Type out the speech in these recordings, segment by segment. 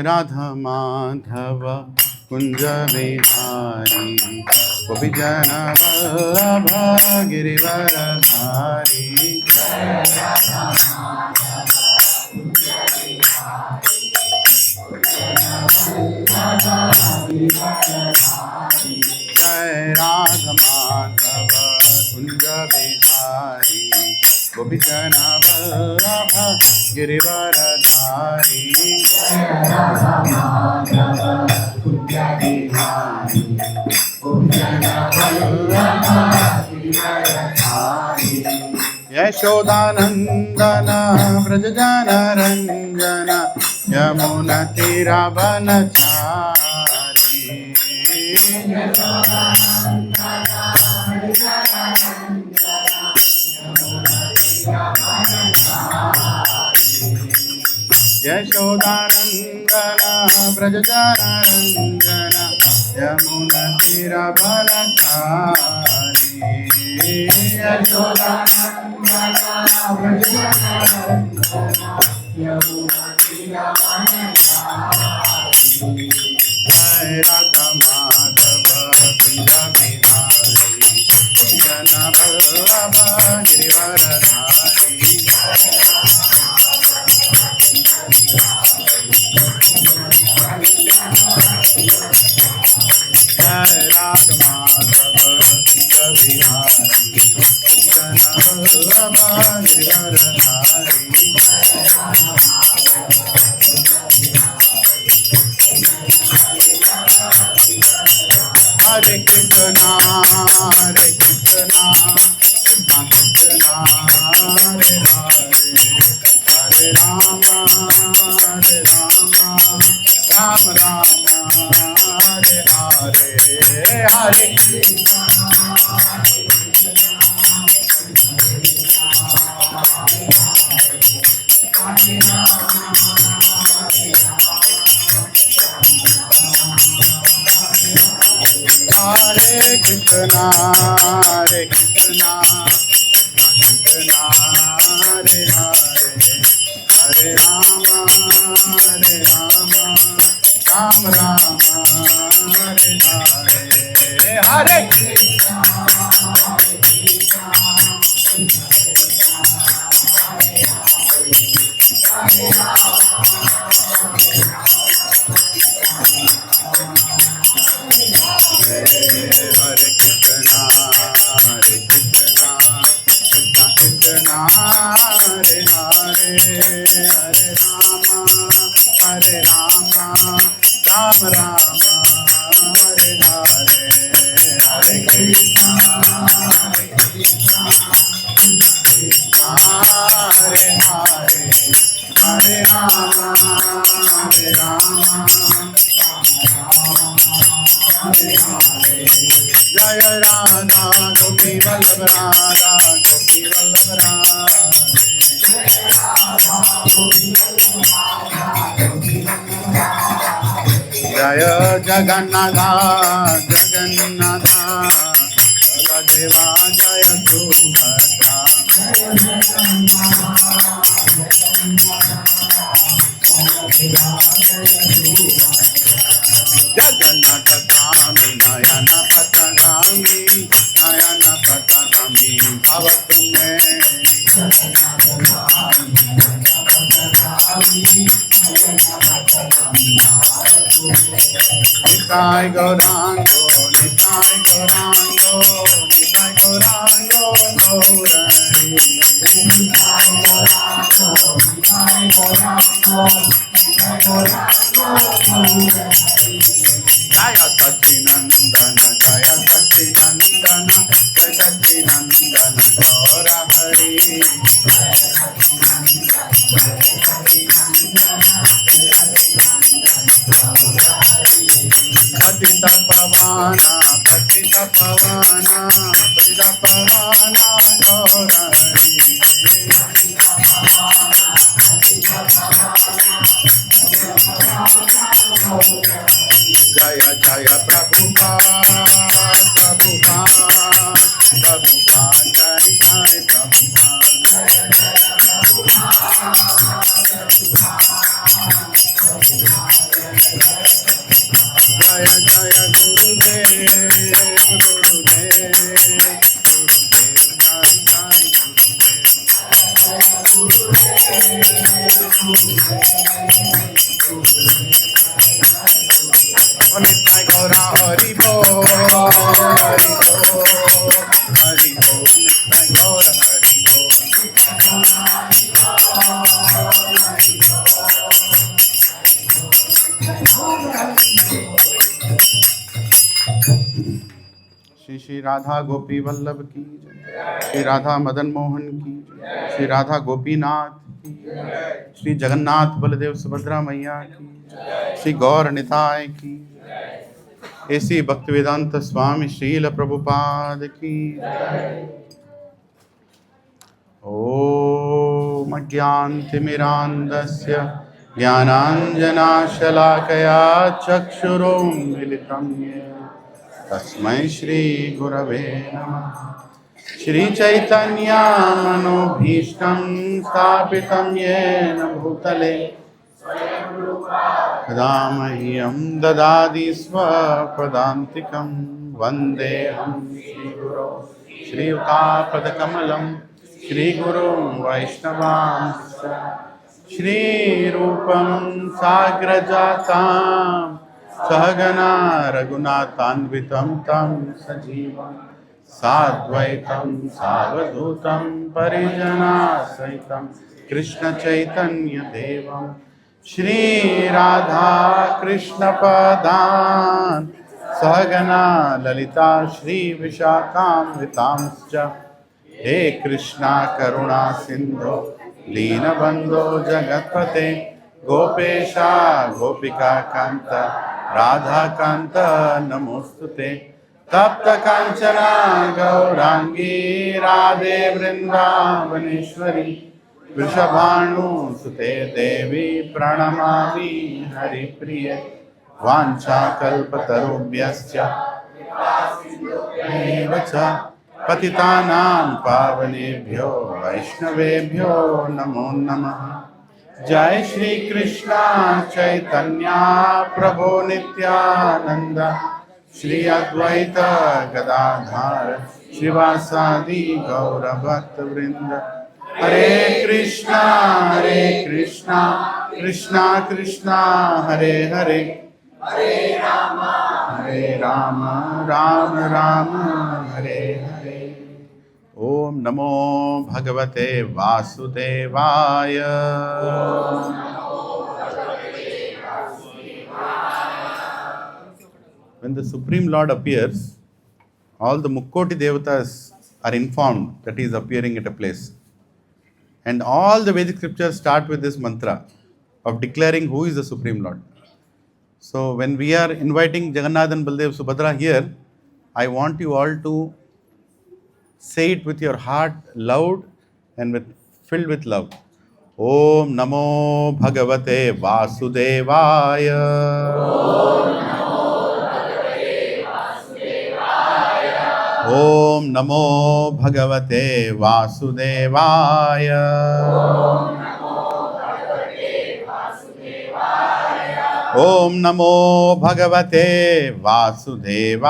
Radha Madhava Kunja Vihari Gopi Jana Vallabha Girivaradhari Jai Radha Madhava Kunja Vihari Gopi Jana Vallabha Girivaradhari Yashodanandana Vrajajana Ranjana Yamuna Tiravanachari Yashodanandana Vrajajana Ranjana Yamuna Tiravanachari Yashodanandana Vrajajana Ranjana Yamuna Tiravanachari Jai Radha Madhava Kunja Vihari Gopi Jana Vallabha Girivaradhari Jai Radha Madhava Kunja Vihari Gopi Jana Vallabha Girivaradhari Hare Krishna, Hare Krishna, Krishna Krishna, Hare Hare, Hare Rama, Hare Rama, Rama Rama, Hare Hare, Hare Krishna, Hare Krishna, Hare Rama, Hare Krishna, Hare Krishna, Krishna Krishna, Hare Hare, Hare Rama, Hare Rama, Rama Rama, Hare Hare, Hare Krishna, Hare Krishna, Krishna Krishna, Hare Hare, Hare Rama, Hare Krishna, Hare Krishna, Krishna Krishna, Hare Hare, Hare Rama, Hare Rama, Rama Rama, Hare Hare, Hare Krishna, Hare Krishna, Krishna Hare Hare, Hare Rama, Hare Rama, Hare Hare, Jaya Radha Gopi Vallabha Radha Gopi Vallabha Radhe, Jaya Jagannatha Jagannatha Baladeva Jaya Subhadra Jagannath Katha Nayana Patagami Nayana Patagami Bhavatume Nitai Gaurango Nitai Gaurango Nitai Gaurango Gaurari Nitai Gaurango Nitai Gaurango Nitai Gaurango Gaurari Jaya Sachinandana Jaya Sachinandana Jaya Sachinandana Gaura Hari Patita Pavana Patita Pavana Patita Pavana Gaura Hari Jaya Jaya Prabhupada Prabhupada Prabhupada Jai Jai Prabhupada नित्य गौरा हरि बोल हरि बोल हरि बोल नित्य गौर हरि बोल श्री श्री राधा गोपी वल्लभ की जय, श्री राधा मदन मोहन की जय, श्री राधा गोपीनाथ की जय, श्री जगन्नाथ बलदेव सुभद्रा मैया की जय, श्री गौर निताय की जय, ऐसी भक्तिवेदांत स्वामी श्रील प्रभुपाद की जय। ओम अज्ञानतिमिरान्धस्य ज्ञानाञ्जनाशलाकया चक्षुरुन्मीलितं येन तस्मै श्री गुरवे नमः। श्री चैतन्य मनोभीष्टं स्थापितं येन भूतले तदा मह्यं ददाति स्वपदान्तिकं वन्देऽहं श्रीगुरो श्रीयुतापदकमलं श्रीगुरुं वैष्णवांश्च श्रीरूपं साग्रजातां सहगना रघुनाथान्वितं तं सजीवं साद्वैतं सावधूतं परिजनासहितं कृष्णचैतन्यदेवं श्रीराधा कृष्णपदान् सहगना ललिता श्रीविशाखान्वितांश्च हे कृष्णा करुणा सिन्धो दीनबन्धो जगत्पते गोपेशा गोपिका कान्त राधा कान्त नमोस्तुते तप्त कांचना गौरांगी राधे वृंदावनेश्वरी वृषभानुसुते देवी प्रणमामि हरिप्रिये वाञ्छाकल्पतरुभ्यश्च एव च पतितानां पावनेभ्यो वैष्णवेभ्यो नमो नमः। जय श्री कृष्णा चैतन्य प्रभु नित्यानंद श्री अद्वैत गदाधर श्रीवासादि गौर भक्त वृंद। हरे कृष्णा कृष्णा कृष्णा हरे हरे हरे राम राम राम हरे हरे। ओम नमो भगवते वासुदेवाय। When the Supreme Lord appears, all the Mukkoti Devatas are informed that he is appearing at a place. And all the Vedic scriptures start with this mantra of declaring who is the Supreme Lord. So when we are inviting Jagannath and Baladev Subhadra here, I want you all to say it with your heart loud and filled with love. Om Namo Bhagavate Vasudevaya. Om Namo Bhagavate Vasudevaya. Om Namo Bhagavate Vasudevaya.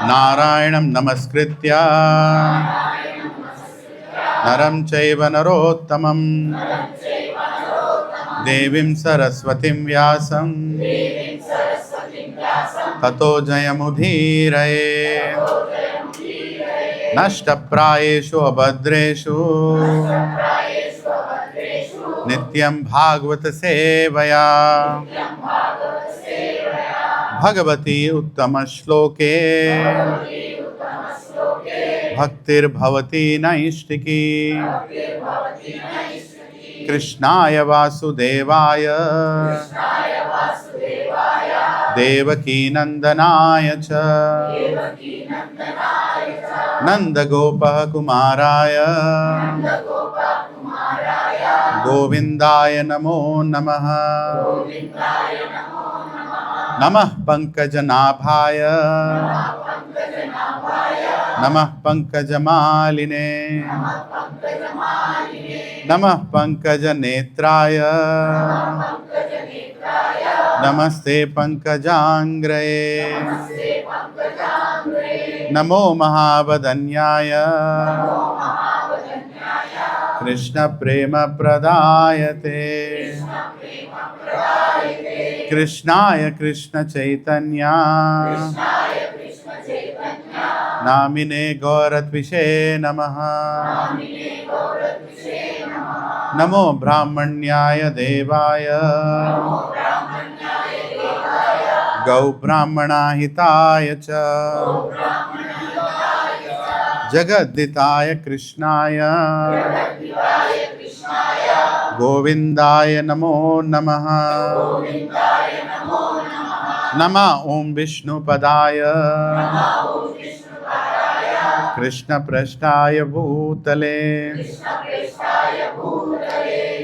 Narayanam Namaskritya Naram Chaiva Narottamam Devim Saraswatim Vyasam Tato Jayamudhiraye Nashtaprayeshu Abhadreshu Nityam Bhagavata Sevaya Bhagavati Uttama Shloke Bhaktir Bhavati Naishtiki Krishnaya Vasudevaya Devaki Nandanaya Cha Nanda Gopa Kumaraya Govindaya Namo Namaha Namah Pankajanabhaya Namah Pankajamaline Namah Pankajanetraya Namaste Pankajangraye Namo Mahavadanyaya Krishna Prema Pradayate Krishnaya Krishna Chaitanya Namine Gauratvishe Namaha Namo Brahmanyaya Devaya Gau Brahmana Hitaya Cha Jagaditaya Krishnaya Govindaya Namo Namaha Nama Om Vishnu Padaya Krishna Prasthaya Bhutale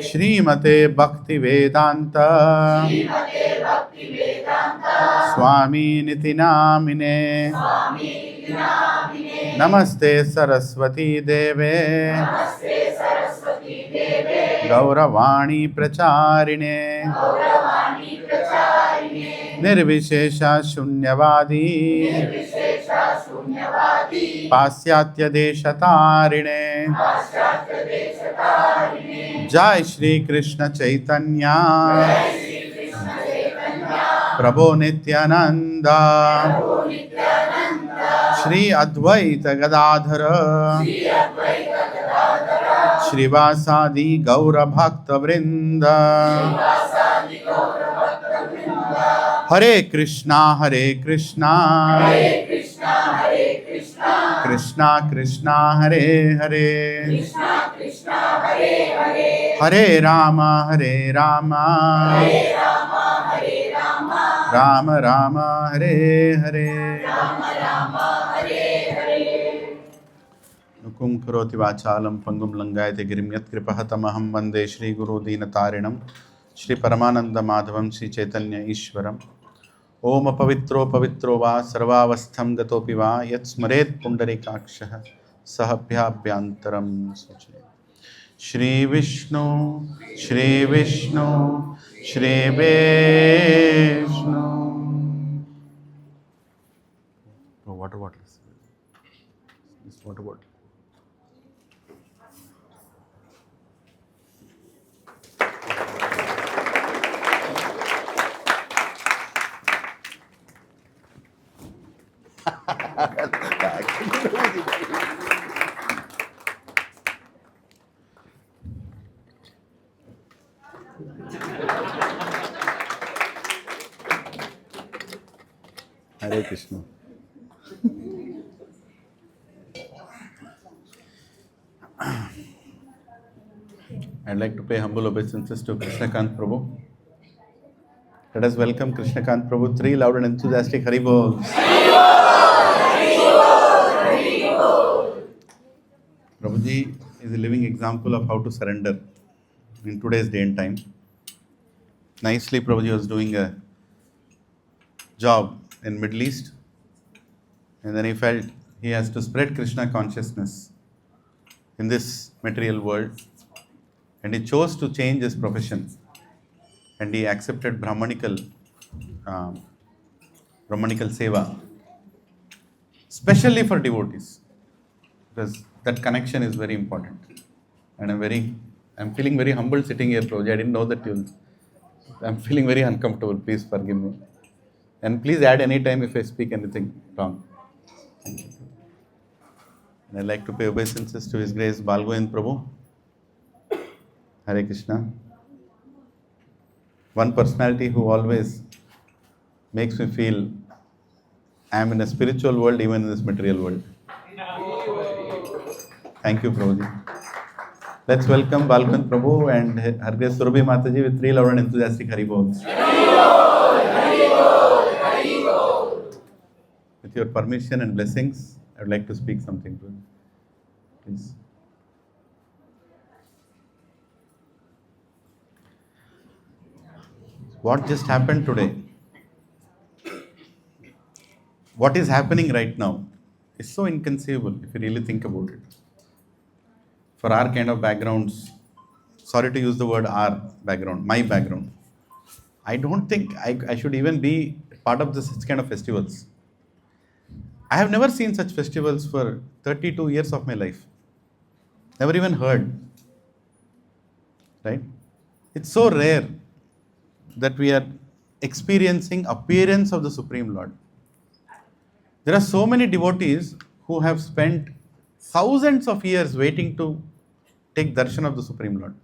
Shrimate Bhakti Vedanta Swami Niti Namine Namaste Saraswati Deve Gauravani Pracharine Nirvishesha Shunyavadi Pasyatya Deshatarine Jai Shri Krishna Chaitanya Prabhu Nityananda Shri Advaita Gadadhara Shrivasadi Gaura Bhakta Vrinda Hare Krishna Hare Krishna Krishna Hare Hare Hare Rama Rama Rama Hare Hare Nukum karoti vachalam pangum langayate girim yat kripahatamaham vande Shri Guru Dinatarinam Shri Paramananda Madhavam Shri Chaitanya Ishwaram Om Pavitro Pavitro Va Sarvavastham Gatopi Va Yat Smaret Pundarikakshaha Sahabhyabhyantaram Suche Shri Vishnu Shri Vishnu Shri Vishnu Oh, water bottle. This water bottle. Hare Krishna. I'd like to pay humble obeisances to Krishnakant Prabhu. Let us welcome Krishnakant Prabhu. Three loud and enthusiastic Haribols. Prabhuji is a living example of how to surrender in today's day and time. Nicely, Prabhuji was doing a job in Middle East, and then he felt he has to spread Krishna consciousness in this material world, and he chose to change his profession, and he accepted Brahmanical seva, especially for devotees, because that connection is very important. And I'm feeling very humble sitting here, Prabhuji. I didn't know that I'm feeling very uncomfortable. Please forgive me. And please add any time if I speak anything wrong. Thank you. And I'd like to pay obeisances to His Grace Balgovind Prabhu. Hare Krishna. One personality who always makes me feel I am in a spiritual world, even in this material world. Thank you, Prabhuji. Let's welcome Balgovind Prabhu and Her Grace Surabhi Mataji with three loud and enthusiastic Haribols. With your permission and blessings, I would like to speak something to you. Please. What just happened today? What is happening right now is so inconceivable if you really think about it. For our kind of backgrounds, sorry to use the word our background, my background, I don't think I should even be part of such kind of festivals. I have never seen such festivals for 32 years of my life. Never even heard. Right? It's so rare that we are experiencing appearance of the Supreme Lord. There are so many devotees who have spent thousands of years waiting to take darshan of the Supreme Lord.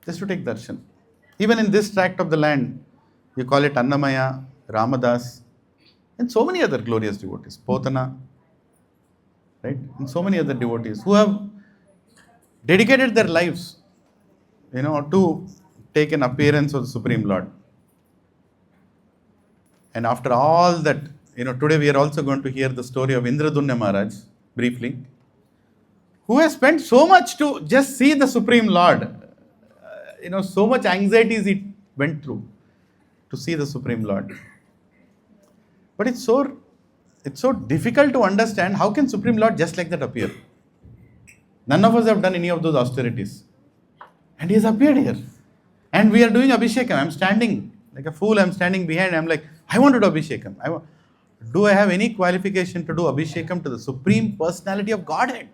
Just to take darshan. Even in this tract of the land, you call it Annamaya, Ramadas, and so many other glorious devotees, Potana, right? And so many other devotees who have dedicated their lives, to take an appearance of the Supreme Lord. And after all that, today we are also going to hear the story of Indradunya Maharaj, briefly, who has spent so much to just see the Supreme Lord. So much anxieties he went through to see the Supreme Lord. But it's so difficult to understand how can Supreme Lord just like that appear. None of us have done any of those austerities. And he has appeared here. And we are doing Abhishekam. I'm standing like a fool. I'm standing behind. I'm like, I want to do Abhishekam. Do I have any qualification to do Abhishekam to the Supreme Personality of Godhead?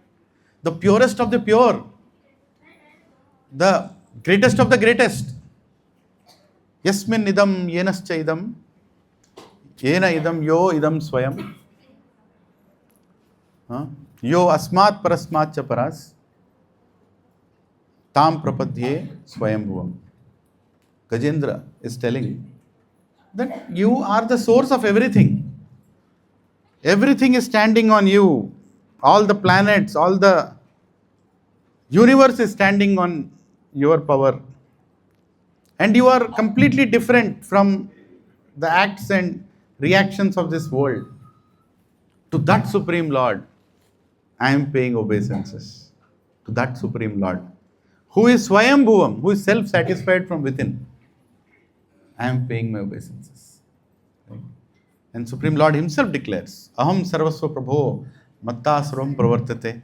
The purest of the pure. The greatest of the greatest. Yasmin idam yenascha idam. Yena idam yo idam swayam. Yo asmat parasmat cha paras. Tam prapadhye swayambhuvam. Gajendra is telling that you are the source of everything. Everything is standing on you. All the planets, all the universe is standing on your power. And you are completely different from the acts and reactions of this world. To that Supreme Lord, I am paying obeisances. To that Supreme Lord, who is Swayambhuvam, who is self-satisfied from within, I am paying my obeisances. Right? And Supreme Lord himself declares, Aham sarvasva prabho matta sarvam pravartate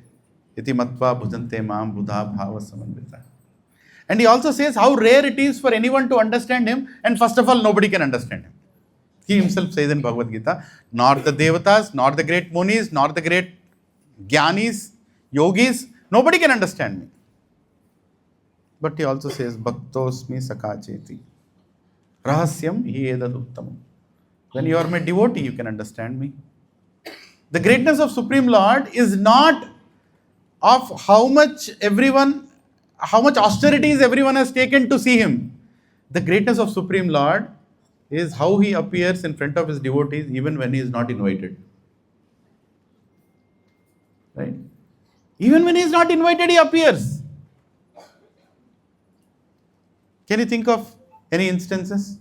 iti matva bhujante maam buddha bhava samanvita. And he also says how rare it is for anyone to understand him, and first of all, nobody can understand him. He himself says in Bhagavad Gita, nor the devatas, nor the great munis, nor the great jnanis, yogis, nobody can understand me. But he also says, Bhaktosmi sakacheti. Rahasyam hi edad uttamam. When you are my devotee, you can understand me. The greatness of Supreme Lord is not of how much austerities everyone has taken to see him. The greatness of Supreme Lord is how he appears in front of his devotees even when he is not invited. Right? Even when he is not invited, he appears. Can you think of any instances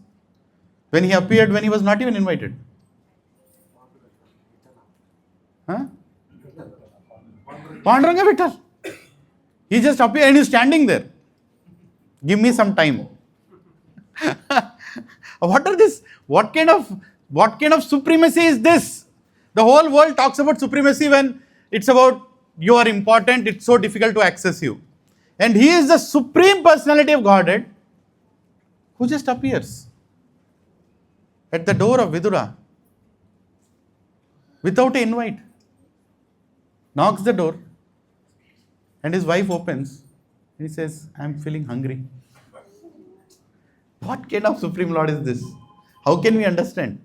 when he appeared when he was not even invited? Panduranga Vittal. He just appeared and he's standing there. Give me some time. What are this? What kind of supremacy is this? The whole world talks about supremacy when it's about you are important, it's so difficult to access you. And he is the Supreme Personality of Godhead who just appears at the door of Vidura without an invite. Knocks the door and his wife opens and he says, I am feeling hungry. What kind of Supreme Lord is this? How can we understand?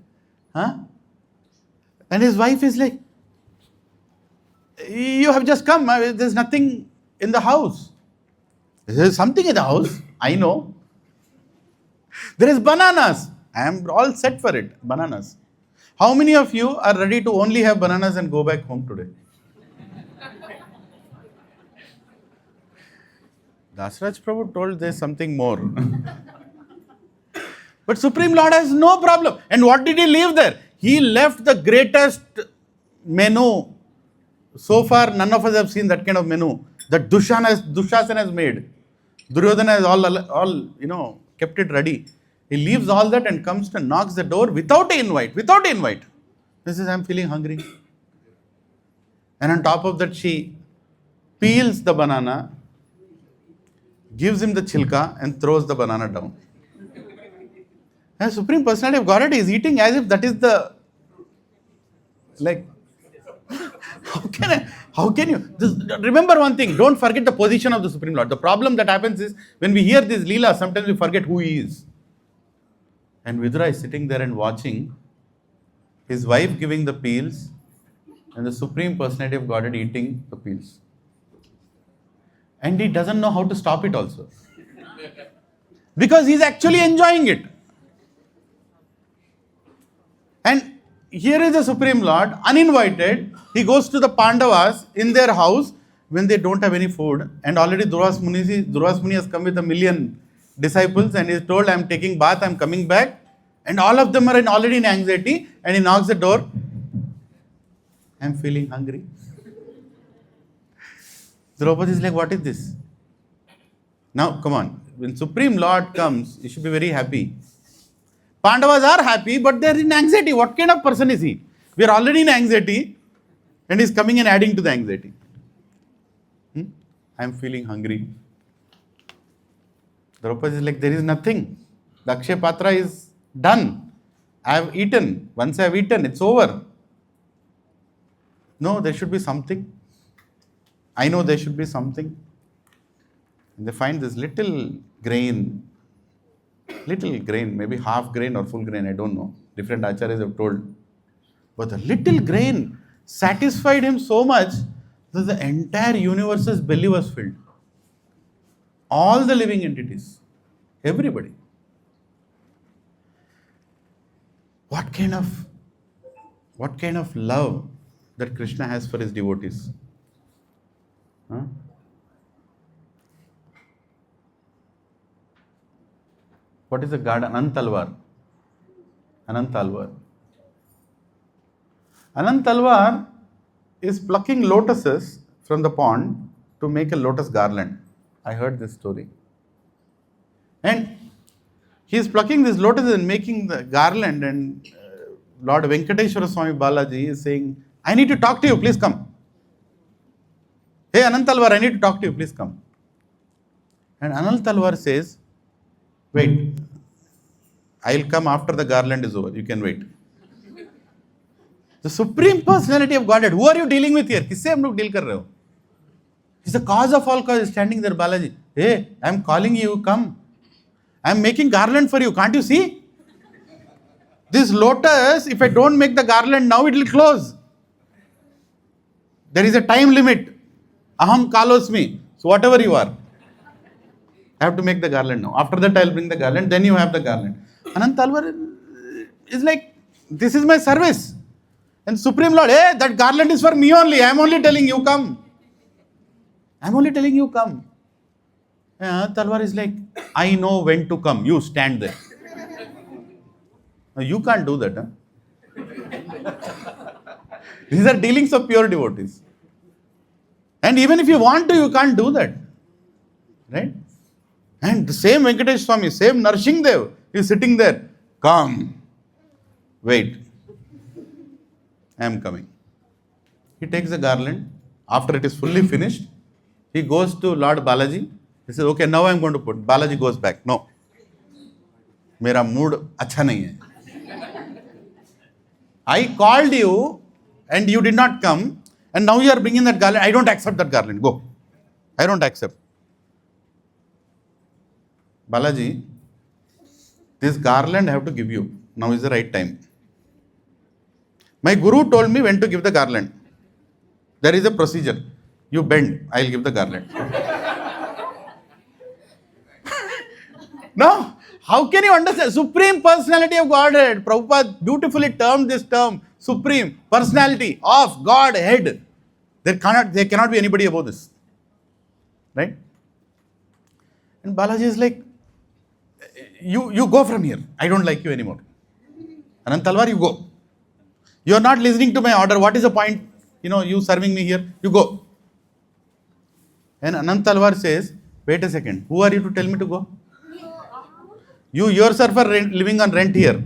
And his wife is like, you have just come, there's nothing in the house. There's something in the house, I know. There is bananas. I am all set for it, bananas. How many of you are ready to only have bananas and go back home today? Dasaraj Prabhu told there's something more. But Supreme Lord has no problem. And what did he leave there? He left the greatest menu. So far, none of us have seen that kind of menu that Dushasana has made. Duryodhana has all kept it ready. He leaves all that and comes and knocks the door without an invite. He says, I'm feeling hungry. And on top of that, she peels the banana, gives him the chilka and throws the banana down. And Supreme Personality of Godhead is eating as if that is the, how How can you? Remember one thing, don't forget the position of the Supreme Lord. The problem that happens is, when we hear this Leela, sometimes we forget who he is. And Vidura is sitting there and watching his wife giving the peels and the Supreme Personality of Godhead eating the peels. And he doesn't know how to stop it also. Because he's actually enjoying it. And here is the Supreme Lord, uninvited. He goes to the Pandavas in their house when they don't have any food. And already Durvas Muni has come with 1,000,000 disciples and he is told, I am taking bath, I am coming back. And all of them are already in anxiety. And he knocks the door. I am feeling hungry. Draupadi is like, what is this? Now, come on. When Supreme Lord comes, you should be very happy. Pandavas are happy, but they are in anxiety. What kind of person is he? We are already in anxiety, and he is coming and adding to the anxiety. I am feeling hungry. Draupadi is like, there is nothing. The Akshay Patra is done. I have eaten. Once I have eaten, it's over. No, there should be something. I know there should be something. And they find this little grain, maybe half grain or full grain, I don't know. Different acharyas have told. But the little grain satisfied him so much that the entire universe's belly was filled. All the living entities, everybody. What kind of love that Krishna has for his devotees? Huh? What is the god? Anantalvar. Anantalvar is plucking lotuses from the pond to make a lotus garland. I heard this story. And he is plucking these lotuses and making the garland, and Lord Venkateshwara Swami Balaji is saying, I need to talk to you, please come. Hey Anantalvar, I need to talk to you, please come. And Anantalvar says, wait, I'll come after the garland is over, you can wait. The Supreme Personality of Godhead, who are you dealing with here? किससे हम लोग deal कर रहे हो? He's the cause of all cause, standing there, Balaji. Hey, I'm calling you, come. I'm making garland for you, can't you see? This lotus, if I don't make the garland now, it will close. There is a time limit. Aham kalosmi. So whatever you are, I have to make the garland now. After that, I'll bring the garland. Then you have the garland. Anantalvar is like, this is my service. And Supreme Lord, hey, that garland is for me only. I am only telling you come. I am only telling you come. Anantalvar is like, I know when to come. You stand there. Now, you can't do that. Huh? These are dealings of pure devotees. And even if you want to, you can't do that. Right? And the same Venkatesh Swami, same Narshing Dev is sitting there. Come. Wait. I am coming. He takes the garland. After it is fully finished, he goes to Lord Balaji. He says, okay, now I am going to put. Balaji goes back. No. Mera mood acha nahi hai. I called you and you did not come. And now you are bringing that garland. I don't accept that garland. Go. I don't accept. Balaji, this garland I have to give you. Now is the right time. My guru told me when to give the garland. There is a procedure. You bend, I will give the garland. Now, how can you understand? Supreme Personality of Godhead. Prabhupada beautifully termed this term. Supreme Personality of Godhead. There cannot be anybody above this. Right? And Balaji is like, you go from here. I don't like you anymore. Anantalvar, you go. You are not listening to my order. What is the point? You serving me here. You go. And Anantalvar says, wait a second. Who are you to tell me to go? You yourself are living on rent here.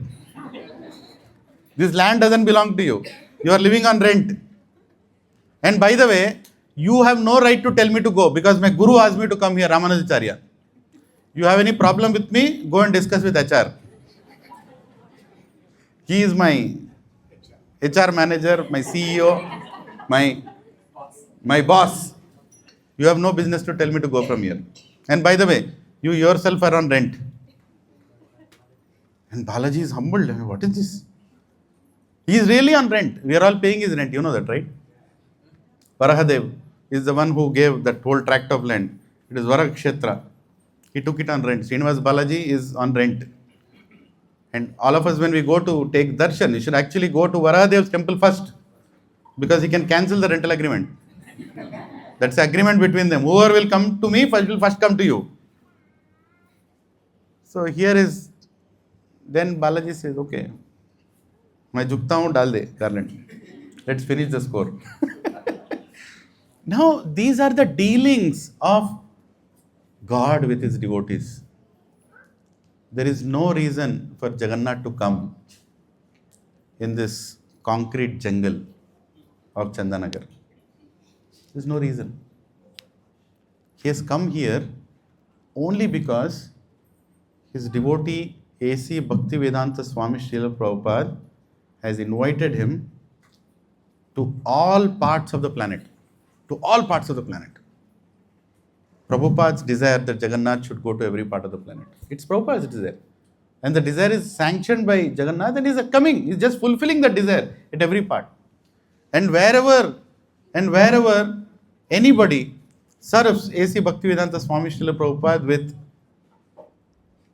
This land doesn't belong to you. You are living on rent. And by the way, you have no right to tell me to go because my guru asked me to come here, Ramanujacharya. You have any problem with me? Go and discuss with HR. He is my HR manager, my CEO, my My boss, you have no business to tell me to go from here. And by the way, you yourself are on rent. And Balaji is humbled. What is this? He is really on rent. We are all paying his rent. You know that, right? Varahadev is the one who gave that whole tract of land. It is Varakshetra. He took it on rent. Srinivas Balaji is on rent. And all of us, when we go to take darshan, we should actually go to Varahadev's temple first, because he can cancel the rental agreement. That's the agreement between them. Whoever will come to me first will first come to you. So here is, then Balaji says, okay, मैं झुकता हूँ, डाल दे garland. Let's finish the score. Now, these are the dealings of God with his devotees. There is no reason for Jagannath to come in this concrete jungle of Chandanagar. There is no reason. He has come here only because his devotee A.C. Bhaktivedanta Swami Srila Prabhupada has invited him to all parts of the planet. To all parts of the planet. Prabhupada's desire that Jagannath should go to every part of the planet. It's Prabhupada's desire. And the desire is sanctioned by Jagannath, and he's coming. He's just fulfilling the desire at every part. And wherever anybody serves A.C. Bhaktivedanta Swami Srila Prabhupada with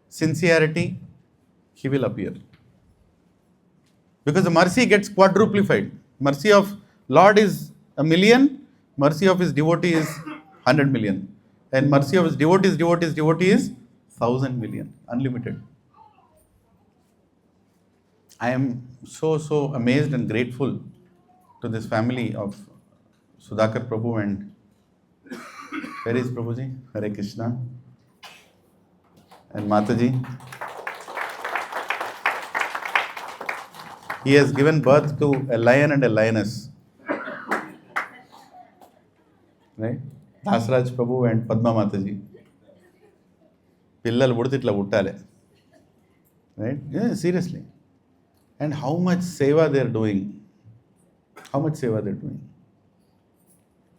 sincerity, he will appear. Because the mercy gets quadruplified. Mercy of Lord is 1,000,000, mercy of his devotee is 100 million. And mercy of his devotee is 1,000 million, unlimited. I am so amazed and grateful to this family of Sudhakar Prabhu and where is Prabhuji? Hare Krishna. And Mataji. He has given birth to a lion and a lioness. Right? Dasaraj Prabhu and Padma Mataji. Pillalu pudititla puttale. Right? Yeah, seriously. And how much seva they are doing. How much seva they are doing.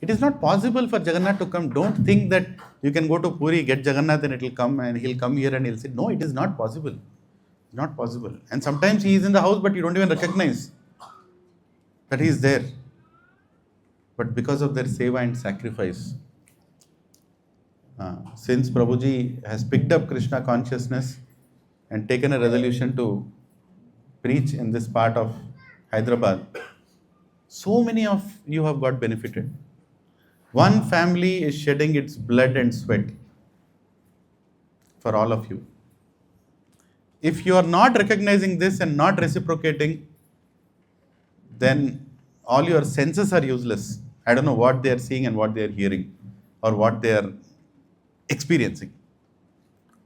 It is not possible for Jagannath to come. Don't think that you can go to Puri, get Jagannath and it will come and he'll come here and he'll say, no, it is not possible. Not possible. And sometimes he is in the house, but you don't even recognize that he is there. But because of their seva and sacrifice, since Prabhuji has picked up Krishna consciousness and taken a resolution to preach in this part of Hyderabad, so many of you have got benefited. One family is shedding its blood and sweat for all of you. If you are not recognizing this and not reciprocating, then all your senses are useless. I don't know what they are seeing and what they are hearing or what they are experiencing.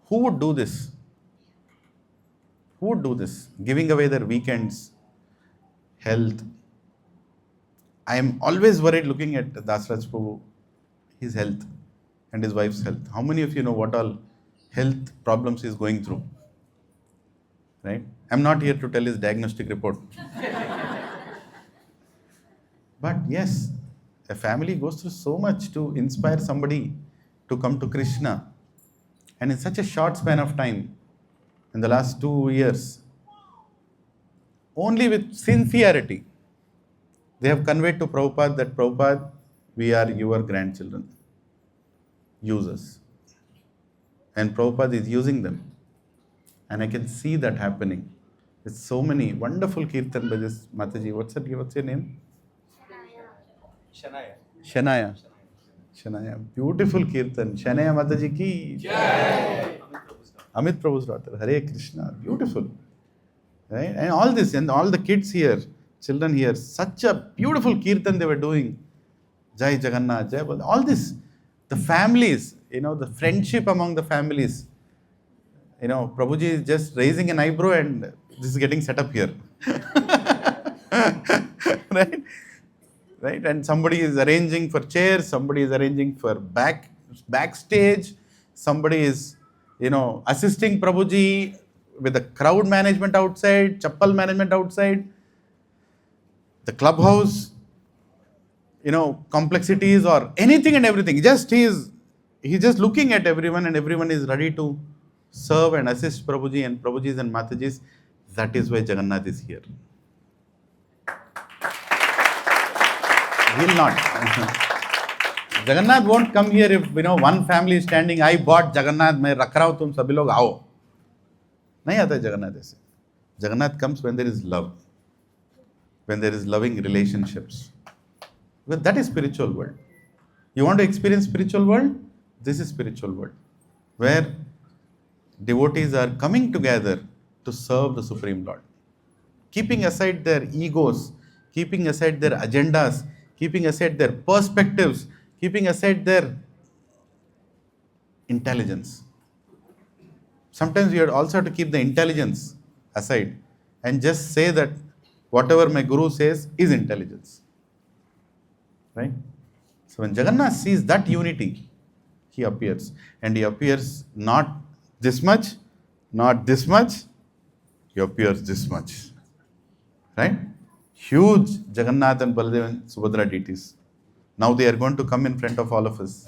Who would do this? Who would do this? Giving away their weekends, health. I am always worried looking at Dasaraj Prabhu, his health and his wife's health. How many of you know what all health problems he is going through? Right? I'm not here to tell his diagnostic report. But yes, a family goes through so much to inspire somebody to come to Krishna. And in such a short span of time, in the last 2 years, only with sincerity, they have conveyed to Prabhupada that, Prabhupada, we are your grandchildren. Use us. And Prabhupada is using them. And I can see that happening. With so many wonderful kirtan by this Mataji. What's your name? Shanaya. Beautiful kirtan. Shanaya Mataji ki Jai. Amit Prabhu's daughter. Hare Krishna. Beautiful. Right? And all this, and all the kids here, children here, such a beautiful kirtan they were doing. Jai Jagannath, Jai Baladev. All this. The families, the friendship among the families. Prabhuji is just raising an eyebrow and this is getting set up here. Right? Right? And somebody is arranging for chairs, somebody is arranging for backstage, somebody is, assisting Prabhuji with the crowd management outside, chappal management outside, the clubhouse. complexities or anything and everything. Just he's just looking at everyone, and everyone is ready to serve and assist Prabhuji and Prabhujis and Matajis. That is why Jagannath is here. Will not. Jagannath won't come here if one family is standing. I bought Jagannath. मैं रख रहा हूँ तुम सभी लोग आओ. नहीं आता है Jagannath ऐसे. Jagannath comes when there is love, when there is loving relationships. Because that is spiritual world. You want to experience spiritual world? This is spiritual world, where devotees are coming together to serve the Supreme Lord, keeping aside their egos, keeping aside their agendas, keeping aside their perspectives, keeping aside their intelligence. Sometimes you also have to keep the intelligence aside and just say that whatever my guru says is intelligence. Right? So when Jagannath sees that unity, he appears. And he appears not this much, not this much, he appears this much. Right? Huge Jagannath and Baladev and Subhadra deities. Now they are going to come in front of all of us.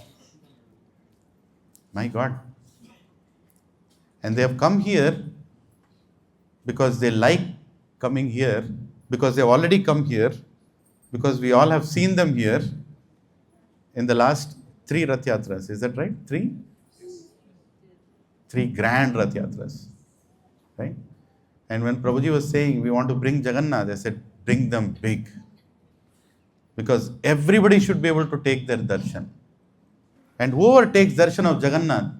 My God. And they have come here because they like coming here, because they have already come here, because we all have seen them here in the last 3 Rath Yatras. Is that right? 3? 3 grand Rath Yatras. Right? And when Prabhuji was saying, we want to bring Jagannath, I said, bring them big. Because everybody should be able to take their darshan. And whoever takes darshan of Jagannath,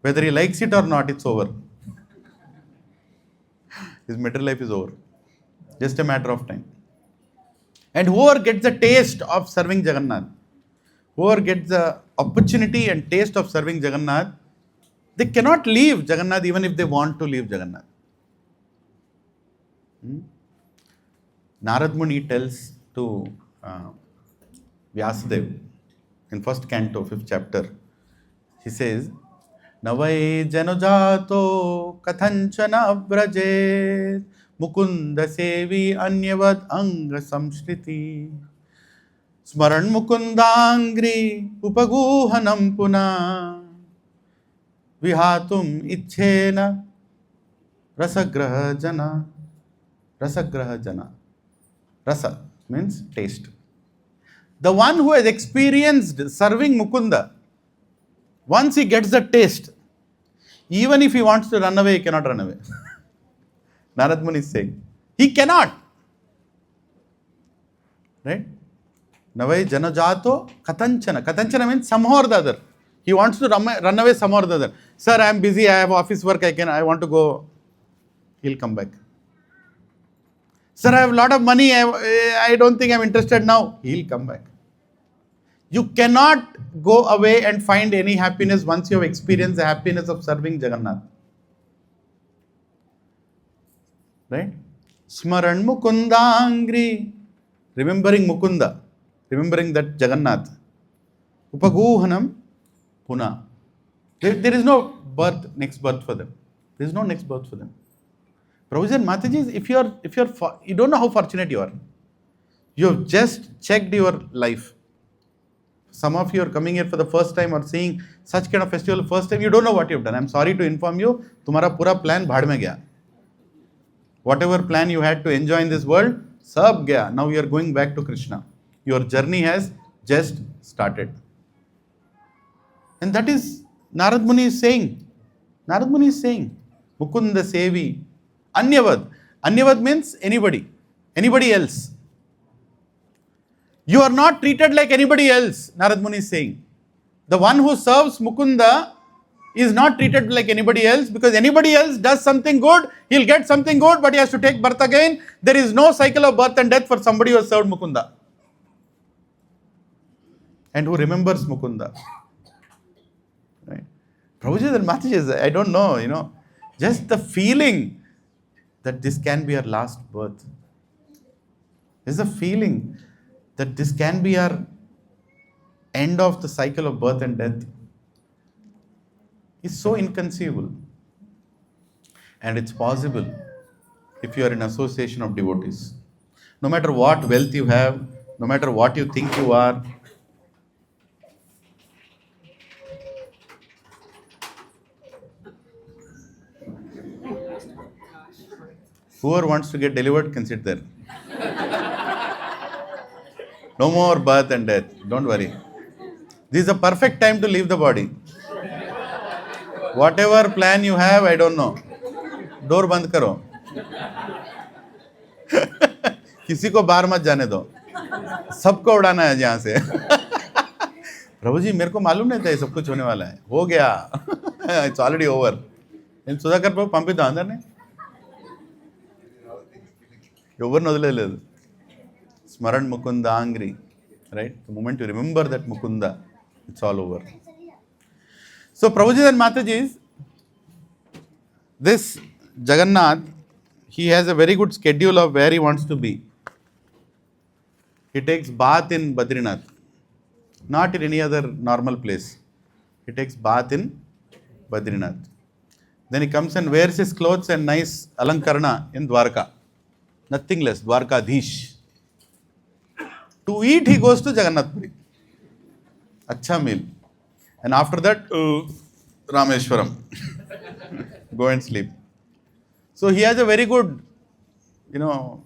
whether he likes it or not, it's over. His material life is over. Just a matter of time. And whoever gets the taste of serving Jagannath, whoever gets the opportunity and taste of serving Jagannath, they cannot leave Jagannath even if they want to leave Jagannath. Narad Muni tells to Vyasadev in first canto, 5th chapter, he says, Navai janojato kathanchana vrajet mukunda sevi anyavad anga samshriti smaran mukundangri upaguhanam puna vihatum ichchena rasagraha jana. Rasagraha jana. Rasa means taste. The one who has experienced serving Mukunda, once he gets the taste, even if he wants to run away, he cannot run away. Narad Muni is saying, he cannot. Right? Navai janajato katanchana. Katanchana means somehow or the other. He wants to run away somehow or the other. Sir, I am busy, I have office work, I want to go. He'll come back. Sir, I have a lot of money, I don't think I am interested now. He'll come back. You cannot go away and find any happiness once you have experienced the happiness of serving Jagannath. Right? Smaran Mukundangri. Remembering Mukunda. Remembering that Jagannath. Upaguhanam Puna. There is no next birth for them. There is no next birth for them. Prabhuji and Mataji, if you don't know how fortunate you are. You have just checked your life. Some of you are coming here for the first time or seeing such kind of festival first time. You don't know what you have done. I am sorry to inform you. Tumhara pura plan bhaad mein gaya. Whatever plan you had to enjoy in this world, sab gaya. Now you are going back to Krishna. Your journey has just started. And that is Narad Muni is saying. Narad Muni is saying, Mukunda Sevi. Anyavad. Anyavad means anybody. Anybody else. You are not treated like anybody else, Narad Muni is saying. The one who serves Mukunda is not treated like anybody else, because anybody else does something good, he'll get something good, but he has to take birth again. There is no cycle of birth and death for somebody who has served Mukunda. And who remembers Mukunda. Right? Prabhuji and Mataji, I don't know, just the feeling that this can be our last birth. There's a feeling that this can be our end of the cycle of birth and death. It's so inconceivable. And it's possible if you are in association of devotees. No matter what wealth you have, no matter what you think you are. Whoever wants to get delivered can sit there. No more birth and death. Don't worry. This is the perfect time to leave the body. Whatever plan you have, I don't know. Door बंद करो. किसी को बाहर मत जाने दो. सबको उड़ाना है यहाँ से. प्रभु जी मेरे को मालूम नहीं था ये सब कुछ होने वाला है. हो गया. It's already over. నేను సుధాకర్ బాబు పంపిద్దాం అందరినీ. ఎవరిని వదిలేదు. Smaran Mukunda angry. Right? The moment you remember that Mukunda, it's all over. So Prabhuji and Mataji, this Jagannath, he has a very good schedule of where he wants to be. He takes bath in Badrinath, not in any other normal place. He takes bath in Badrinath. Then he comes and wears his clothes and nice alankarana in Dwarka. Nothing less, Dwarkadhish. To eat, he goes to Jagannath Puri. Acha meal. And after that, Rameshwaram. Go and sleep. So he has a very good,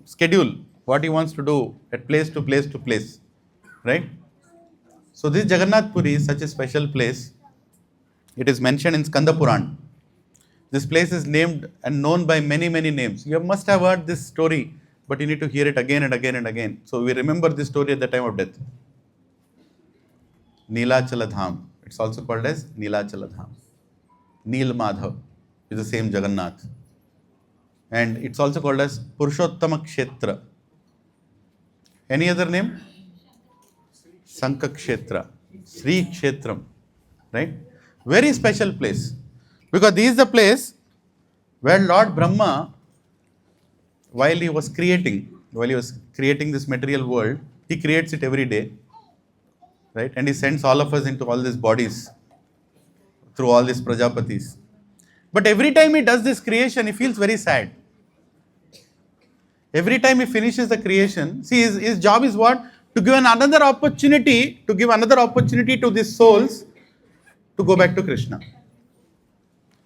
schedule. What he wants to do at place to place to place. Right? So this Jagannath Puri is such a special place. It is mentioned in Skanda Puran. This place is named and known by many, many names. You must have heard this story, but you need to hear it again and again and again. So we remember this story at the time of death. Neelachala Dham. It's also called as Neelachala Dham. Neel Madhav is the same Jagannath. And it's also called as Purushottama Kshetra. Any other name? Sankha Kshetra. Sri Kshetram. Right? Very special place. Because this is the place where Lord Brahma, while he was creating this material world, he creates it every day, right? And he sends all of us into all these bodies through all these Prajapatis. But every time he does this creation, he feels very sad. Every time he finishes the creation, see his job is what? To give another opportunity to these souls to go back to Krishna.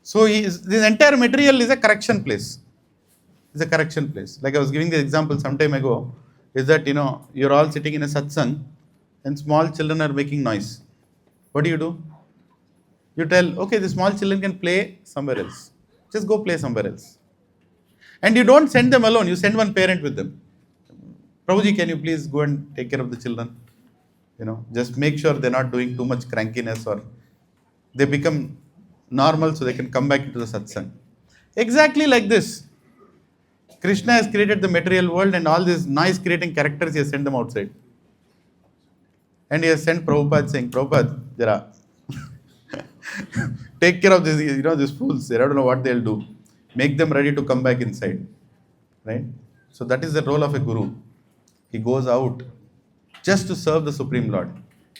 So this entire material is a correction place. It's a correction place. Like I was giving the example some time ago, is that, you're all sitting in a satsang and small children are making noise. What do? You tell, okay, the small children can play somewhere else. Just go play somewhere else. And you don't send them alone. You send one parent with them. Prabhuji, can you please go and take care of the children? Just make sure they're not doing too much crankiness or they become normal so they can come back into the satsang. Exactly like this. Krishna has created the material world and all these noise creating characters, he has sent them outside. And he has sent Prabhupada saying, Prabhupada, Jara, take care of this, these fools. I don't know what they'll do. Make them ready to come back inside. Right? So that is the role of a guru. He goes out just to serve the Supreme Lord.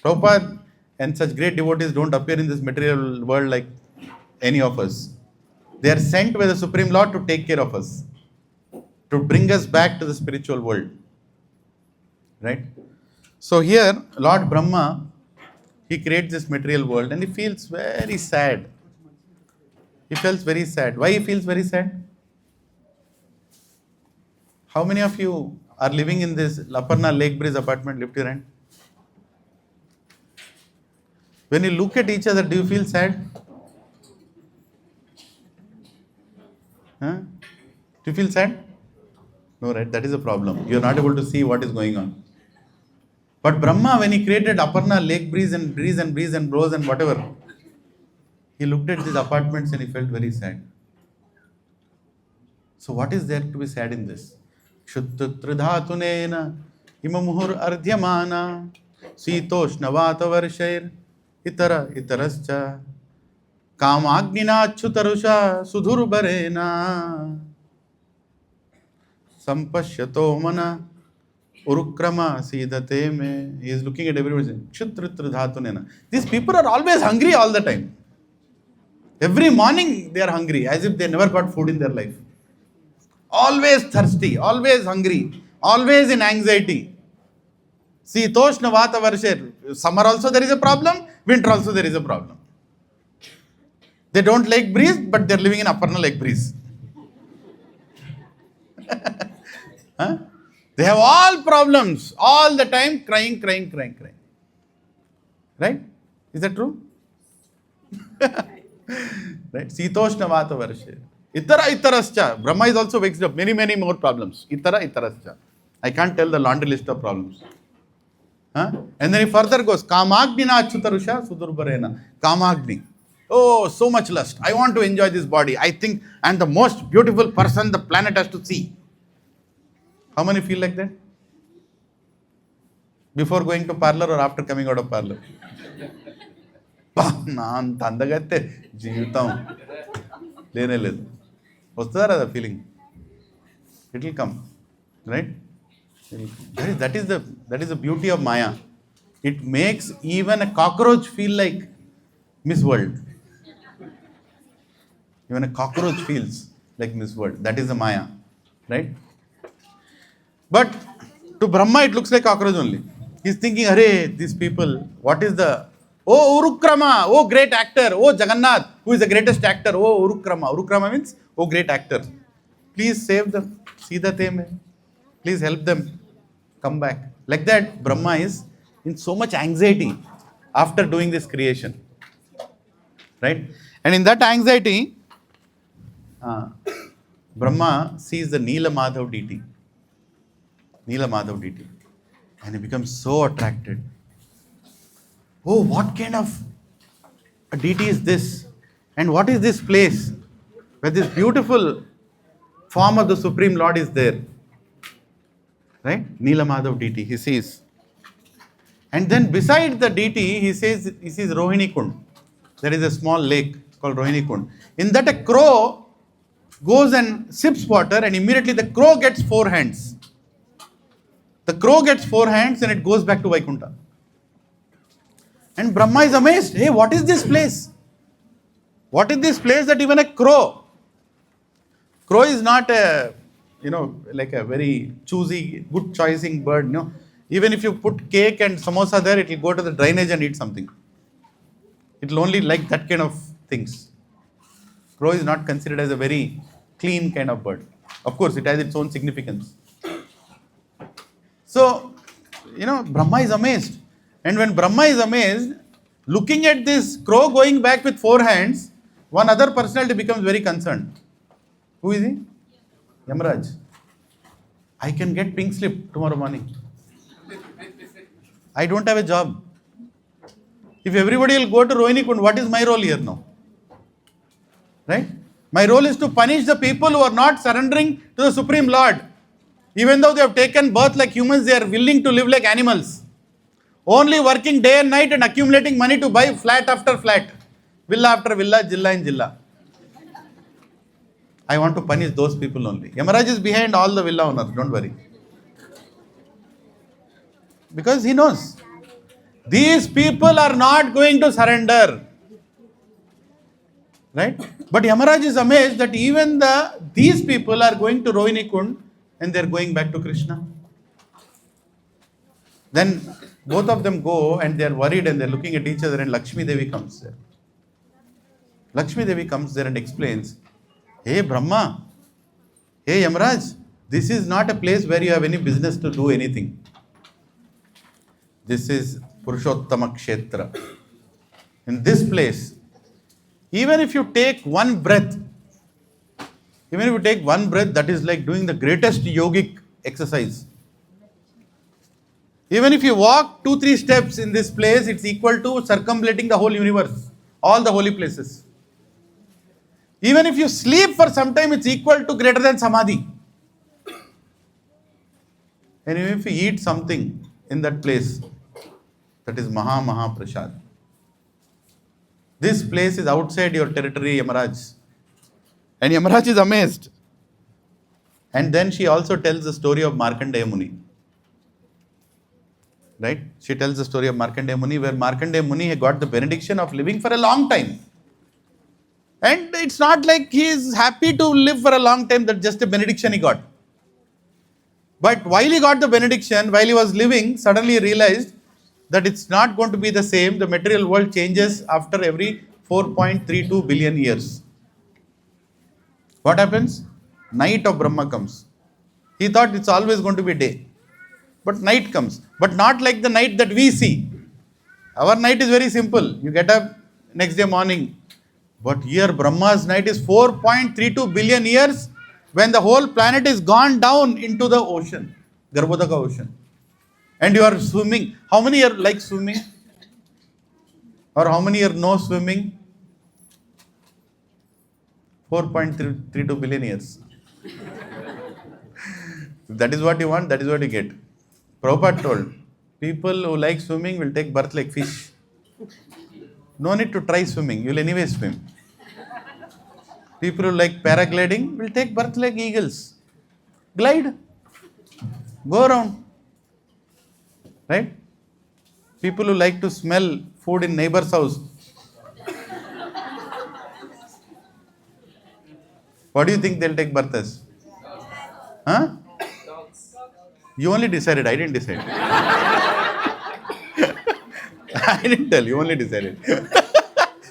Prabhupada and such great devotees don't appear in this material world like any of us. They are sent by the Supreme Lord to take care of us, to bring us back to the spiritual world. Right? So here, Lord Brahma, he creates this material world and he feels very sad. He feels very sad. Why he feels very sad? How many of you are living in this Laparna Lake Bridge apartment? Lift your hand. When you look at each other, do you feel sad? Huh? Do you feel sad? No, right? That is a problem. You are not able to see what is going on. But Brahma, when he created Aparna, Lake Breeze and Rose and whatever, he looked at these apartments and he felt very sad. So what is there to be sad in this? Kshuttritridhatunena imamuhur ardhyamana sitoshnavat varshair itara itarascha kamagnina chutarusha sudhurbarena sampashyato mana urukrama sidhate me. He is looking at everybody saying, Kshuttritridhatunena. These people are always hungry all the time. Every morning they are hungry, as if they never got food in their life. Always thirsty, always hungry, always in anxiety. Sitoshna Vata Varshe. Summer also there is a problem, winter also there is a problem. They don't like breeze, but they're living in Aparna like breeze. Huh? They have all problems, all the time crying. Right? Is that true? Right? Sitoshna Vata Varshe. Itarascha. Brahma is also vexed up. Many more problems. Itarascha. I can't tell the laundry list of problems. Huh? And then he further goes, Kamagni na Achutarusha Sudurbarena. Kamagni. Oh, so much lust. I want to enjoy this body. I think I'm the most beautiful person the planet has to see. How many feel like that? Before going to parlor or after coming out of parlor? నా అంత అందగತ್ತೆ జీవితం లేనే లేదు. వస్తుందా రాదా feeling? It will come, right? That is the beauty of Maya. It makes even a cockroach feel like Miss World. Even a cockroach feels like Miss World. That is the Maya, right? But to Brahma it looks like cockroach only. He's thinking, Arey, these people, what is the... Oh, Urukrama, oh great actor, oh Jagannath, who is the greatest actor, oh Urukrama. Urukrama means, oh great actor. Please save them. Seedha them. Please help them come back. Like that, Brahma is in so much anxiety after doing this creation. Right? And in that anxiety, Brahma sees the Neela Madhav deity. Neela Madhav deity. And he becomes so attracted. Oh, what kind of a deity is this? And what is this place where this beautiful form of the Supreme Lord is there? Right? Neela Madhav deity, he sees. And then beside the deity, he sees Rohini Kund. There is a small lake called Rohini Kund. In that a crow goes and sips water, and immediately the crow gets 4 hands. The crow gets 4 hands and it goes back to Vaikuntha. And Brahma is amazed. Hey, what is this place? What is this place that even a crow? Crow is not a, like a very choosy, good choosing bird. No, even if you put cake and samosa there, it will go to the drainage and eat something. It will only like that kind of things. Crow is not considered as a very clean kind of bird. Of course, it has its own significance. So, Brahma is amazed. And when Brahma is amazed, looking at this crow going back with 4 hands, one other personality becomes very concerned. Who is he? Yamaraj. I can get pink slip tomorrow morning. I don't have a job. If everybody will go to Rohini Kund, what is my role here now? Right? My role is to punish the people who are not surrendering to the Supreme Lord. Even though they have taken birth like humans, they are willing to live like animals. Only working day and night and accumulating money to buy flat after flat. Villa after villa, jilla and jilla. I want to punish those people only. Yamaraj is behind all the villa owners, don't worry. Because he knows. These people are not going to surrender. Right? But Yamaraj is amazed that even these people are going to Rohini Kund and they are going back to Krishna. Then both of them go and they are worried and they are looking at each other, and Lakshmi Devi comes there. Lakshmi Devi comes there and explains, hey Brahma, hey Yamaraj, this is not a place where you have any business to do anything. This is Purushottama Kshetra. In this place, even if you take one breath, that is like doing the greatest yogic exercise. Even if you walk 2-3 steps in this place, it's equal to circumambulating the whole universe, all the holy places. Even if you sleep for some time, it's equal to greater than samadhi. And even if you eat something in that place, that is Maha Prasad. This place is outside your territory, Yamaraj. And Yamaraj is amazed. And then she also tells the story of Markandeya Muni. Right? She tells the story of Markandeya Muni, where Markandeya Muni had got the benediction of living for a long time. And it's not like he is happy to live for a long time, that's just a benediction he got. But while he got the benediction, while he was living, suddenly he realized that it's not going to be the same. The material world changes after every 4.32 billion years. What happens? Night of Brahma comes. He thought it's always going to be day. But night comes. But not like the night that we see. Our night is very simple. You get up next day morning. But here Brahma's night is 4.32 billion years when the whole planet is gone down into the ocean, Garbhodaka ocean. And you are swimming. How many are like swimming? Or how many are no swimming? 4.32 billion years. If that is what you want, that is what you get. Prabhupada told, people who like swimming will take birth like fish. No need to try swimming, you will anyway swim. People who like paragliding will take birth like eagles. Glide. Go around. Right? People who like to smell food in neighbor's house. What do you think they'll take birth as? Huh? You only decided, I didn't decide. I didn't tell, you only decided.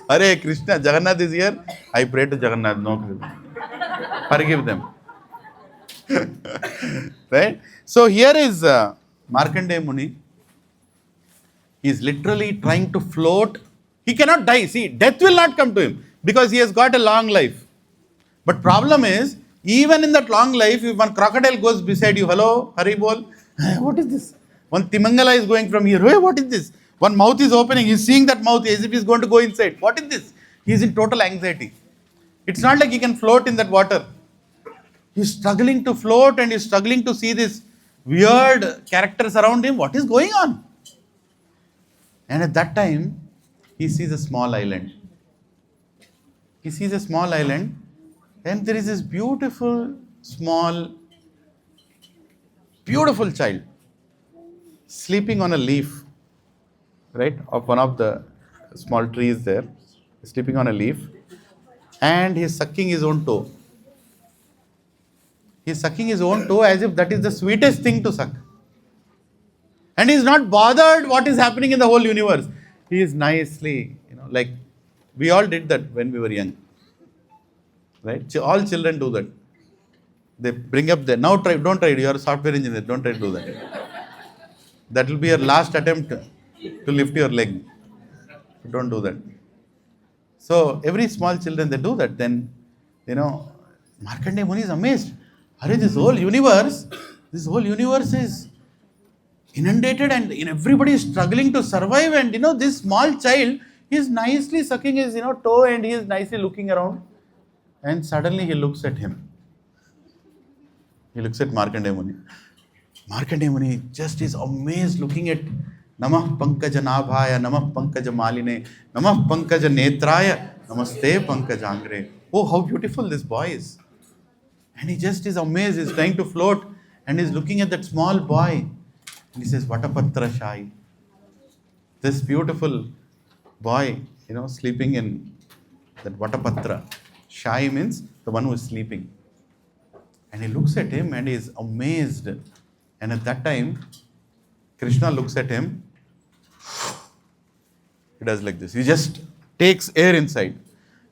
Hare Krishna, Jagannath is here. I pray to Jagannath, no. Forgive them. Right? So here is Markandeya Muni. He is literally trying to float. He cannot die. See, death will not come to him because he has got a long life. But problem is, even in that long life, if one crocodile goes beside you, hello, Haribol, what is this? One Timangala is going from here, hey, what is this? One mouth is opening, he's seeing that mouth as if he's going to go inside. What is this? He's in total anxiety. It's not like he can float in that water. He's struggling to float and he's struggling to see these weird characters around him. What is going on? And at that time, he sees a small island. He sees a small island. And there is this beautiful, small, beautiful child sleeping on a leaf, right, of one of the small trees there, sleeping on a leaf, and he's sucking his own toe. He's sucking his own toe as if that is the sweetest thing to suck. And he's not bothered what is happening in the whole universe. He is nicely, like we all did that when we were young. Right? All children do that. They bring up there. Now try, don't try it. You are a software engineer. Don't try to do that. That will be your last attempt to lift your leg. Don't do that. So every small children, they do that. Then, Markandeya Muni is amazed. Hare, this whole universe is inundated and everybody is struggling to survive. And, this small child is nicely sucking his, toe and he is nicely looking around. And suddenly he looks at him. He looks at Markandeya Muni. Markandeya Muni just is amazed looking at Namah Pankaja Nabhaya, Namah Pankaja Maline, Namah Pankaja Netraya, Namaste Pankajangre. Oh, how beautiful this boy is. And he just is amazed. He's trying to float and he's looking at that small boy. And he says, Vatapatra Shai. This beautiful boy, sleeping in that Vatapatra. Shai means the one who is sleeping. And he looks at him and he is amazed. And at that time, Krishna looks at him. He does like this. He just takes air inside.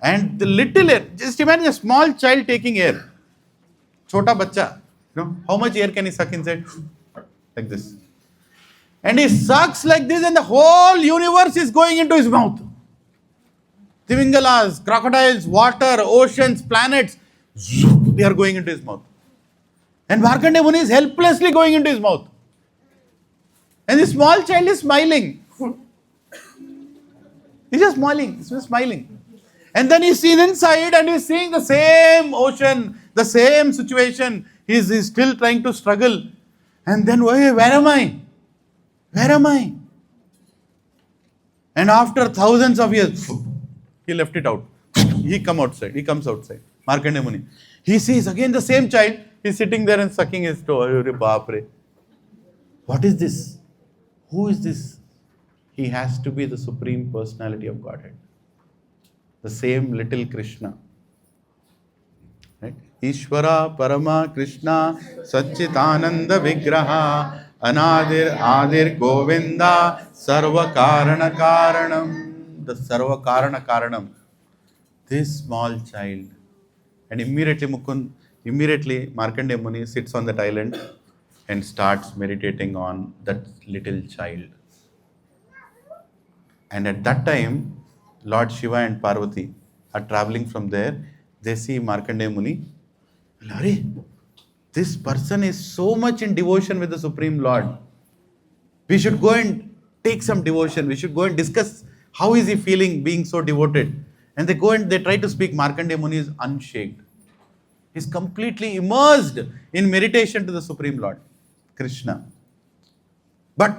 And the little air, just imagine a small child taking air. Chota bacha. How much air can he suck inside? Like this. And he sucks like this and the whole universe is going into his mouth. Timingalas, crocodiles, water, oceans, planets, they are going into his mouth. And Markandeya Muni is helplessly going into his mouth. And the small child is smiling. He's just smiling. And then he's seen inside and he's seeing the same ocean, the same situation. He's still trying to struggle. And then, where am I? Where am I? And after thousands of years, he left it out. He comes outside. Markandeya Muni. He sees again the same child. He's sitting there and sucking his toe. What is this? Who is this? He has to be the Supreme Personality of Godhead. The same little Krishna. Right? Ishvara Parama Krishna Satchitananda Vigraha Anadir Adir Govinda Sarva Karana Karanam. The Sarva Karana Karanam. This small child. And immediately Markandeya Muni sits on that island and starts meditating on that little child. And at that time, Lord Shiva and Parvati are traveling from there. They see Markandeya Muni. Lari, this person is so much in devotion with the Supreme Lord. We should go and take some devotion. We should go and discuss how is he feeling being so devoted. And they go and they try to speak. Markandeya Muni is unshaked. He's completely immersed in meditation to the Supreme Lord, Krishna. But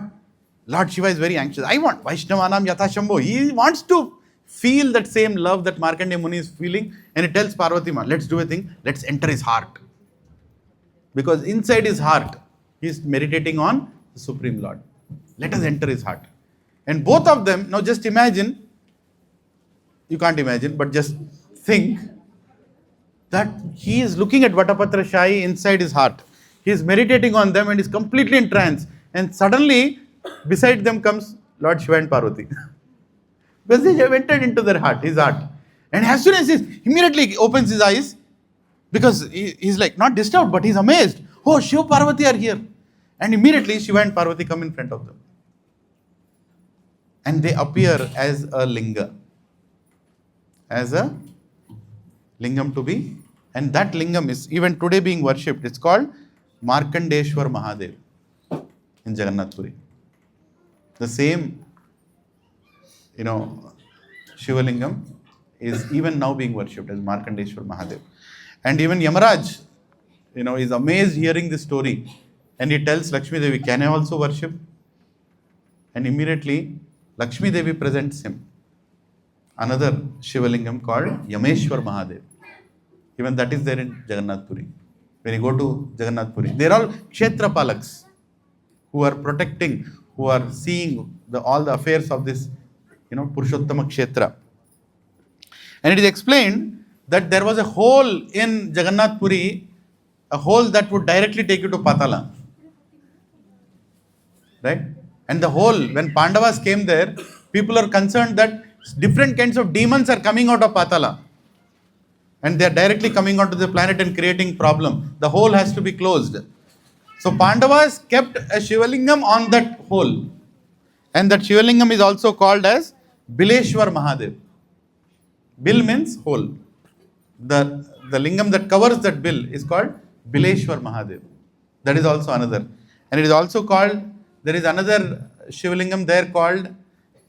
Lord Shiva is very anxious. I want Vaishnavanam Yatha Shambho. He wants to feel that same love that Markandeya Muni is feeling. And he tells Parvati Ma, let's do a thing. Let's enter his heart. Because inside his heart, he is meditating on the Supreme Lord. Let us enter his heart. And both of them, now just imagine, you can't imagine, but just think that he is looking at Vatapatra Shahi inside his heart. He is meditating on them and is completely in trance. And suddenly, beside them comes Lord Shiva and Parvati. Because they have entered into their heart, his heart. And as soon as he immediately opens his eyes, because he's like not disturbed, but he's amazed. Oh, Shiva Parvati are here. And immediately Shiva and Parvati come in front of them. And they appear as a linga. As a lingam to be. And that lingam is even today being worshipped. It's called Markandeshwar Mahadev in Jagannath Puri. The same, Shiva Lingam is even now being worshipped as Markandeshwar Mahadev. And even Yamaraj, is amazed hearing this story. And he tells Lakshmi Devi, can I also worship? And immediately, Lakshmi Devi presents him another Shiva Lingam called Yameshwar Mahadev. Even that is there in Jagannath Puri. When you go to Jagannath Puri, they are all Kshetra Palaks who are protecting, who are seeing all the affairs of this, Purushottama Kshetra. And it is explained that there was a hole in Jagannath Puri, a hole that would directly take you to Patala. Right? And the hole, when Pandavas came there, people are concerned that different kinds of demons are coming out of Patala. And they are directly coming onto the planet and creating problem. The hole has to be closed. So Pandavas kept a Shivalingam on that hole. And that Shivalingam is also called as Bileshwar Mahadev. Bil means hole. The lingam that covers that bill is called Bileshwar Mahadev. That is also another. And it is also called, there is another Shivalingam there called,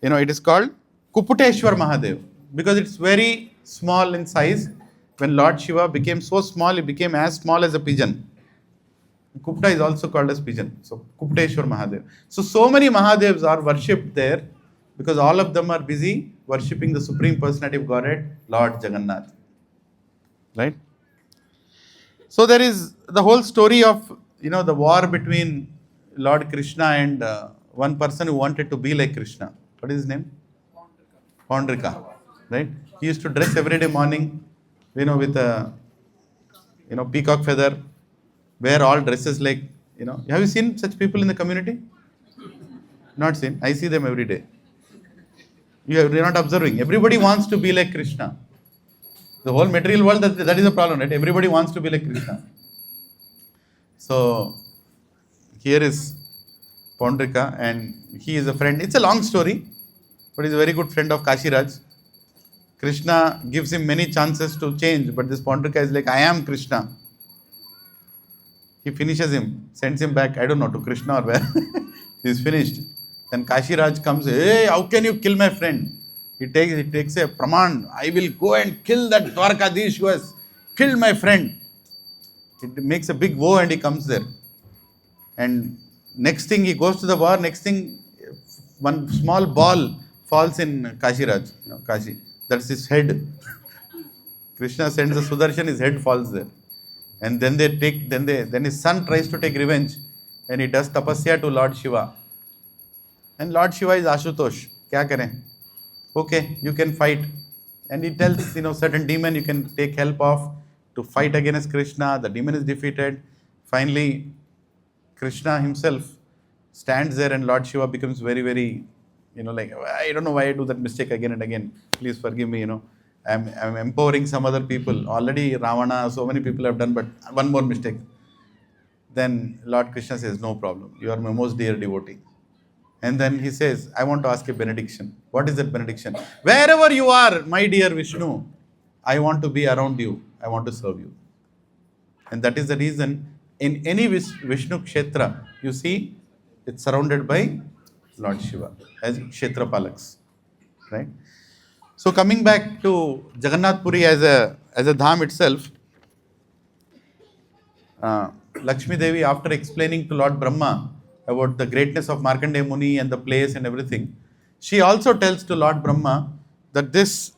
it is called Kuputeshwar Mahadev. Because it's very small in size. When Lord Shiva became so small, he became as small as a pigeon. Kupta is also called as pigeon. So Kupteshwar Mahadev. So many Mahadevs are worshipped there because all of them are busy worshipping the Supreme Personality of Godhead, Lord Jagannath. Right? So there is the whole story of, the war between Lord Krishna and one person who wanted to be like Krishna. What is his name? Pondrika. Right? He used to dress every day morning, with a, peacock feather, wear all dresses like, Have you seen such people in the community? Not seen. I see them every day. You're not observing. Everybody wants to be like Krishna. The whole material world, that is the problem, right? Everybody wants to be like Krishna. So, here is Pondrika and he is a friend. It's a long story, but he's a very good friend of Kashiraj. Krishna gives him many chances to change, but this Pondrika is like, I am Krishna. He finishes him, sends him back, I don't know, to Krishna or where. He's finished. Then Kashiraj comes, hey, how can you kill my friend? He takes a praman, I will go and kill that Dwarkadish who has killed my friend. It makes a big woe and he comes there. And next thing he goes to the war, next thing one small ball falls in Kashiraj, Kashi. That's his head. Krishna sends a Sudarshan, his head falls there. And then then his son tries to take revenge and he does tapasya to Lord Shiva. And Lord Shiva is Ashutosh. Kya kare? Okay, you can fight. And he tells, certain demon you can take help of. to fight against Krishna. The demon is defeated. Finally, Krishna himself stands there and Lord Shiva becomes very, very, like, I don't know why I do that mistake again and again. Please forgive me, I'm empowering some other people. Already Ravana, so many people have done, but one more mistake. Then Lord Krishna says, no problem. You are my most dear devotee. And then he says, I want to ask a benediction. What is that benediction? Wherever you are, my dear Vishnu, I want to be around you. I want to serve you. And that is the reason in any Vishnu Kshetra, you see, it's surrounded by Lord Shiva as Kshetra Palaks. Right? So coming back to Jagannath Puri as a dham itself, Lakshmi Devi, after explaining to Lord Brahma about the greatness of Markandeya Muni and the place and everything, she also tells to Lord Brahma that this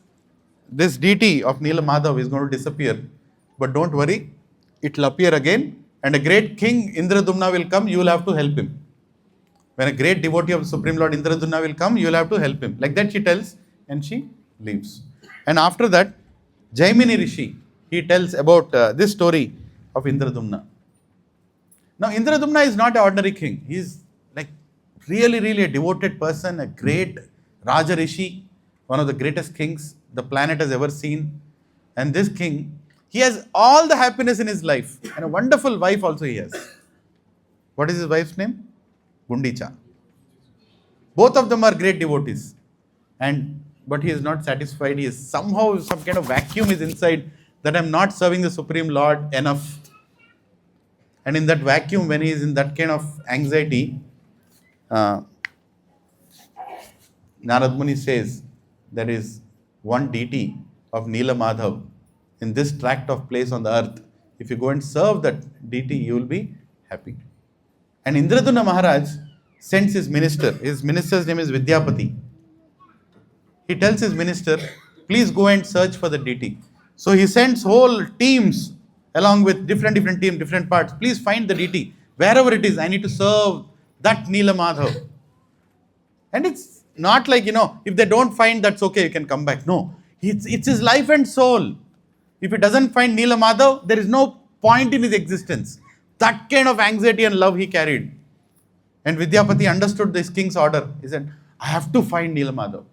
deity of Nila Madhav is going to disappear. But don't worry, it will appear again, and a great king Indradumna will come, you will have to help him. When a great devotee of Supreme Lord Indradumna will come, you will have to help him. Like that she tells, and she leaves. And after that, Jaimini Rishi, he tells about this story of Indradumna. Now, Indradumna is not an ordinary king. He is like really, really a devoted person, a great Raja Rishi, one of the greatest kings the planet has ever seen. And this king, he has all the happiness in his life, and a wonderful wife also he has. What is his wife's name? Gundicha. Both of them are great devotees. But he is not satisfied. He is somehow, some kind of vacuum is inside that I'm not serving the Supreme Lord enough. And in that vacuum, when he is in that kind of anxiety, Narad Muni says there is one deity of Nila Madhav in this tract of place on the earth. If you go and serve that deity, you will be happy. And Indradumna Maharaj sends his minister. His minister's name is Vidyapati. He tells his minister, please go and search for the deity. So he sends whole teams along with different teams, different parts. Please find the deity. Wherever it is, I need to serve that Nila Madhav. And it's not like, if they don't find, that's okay, you can come back. No, it's his life and soul. If he doesn't find Nila Madhav, there is no point in his existence. That kind of anxiety and love he carried. And Vidyapati understood this king's order. He said, I have to find Nila Madhav.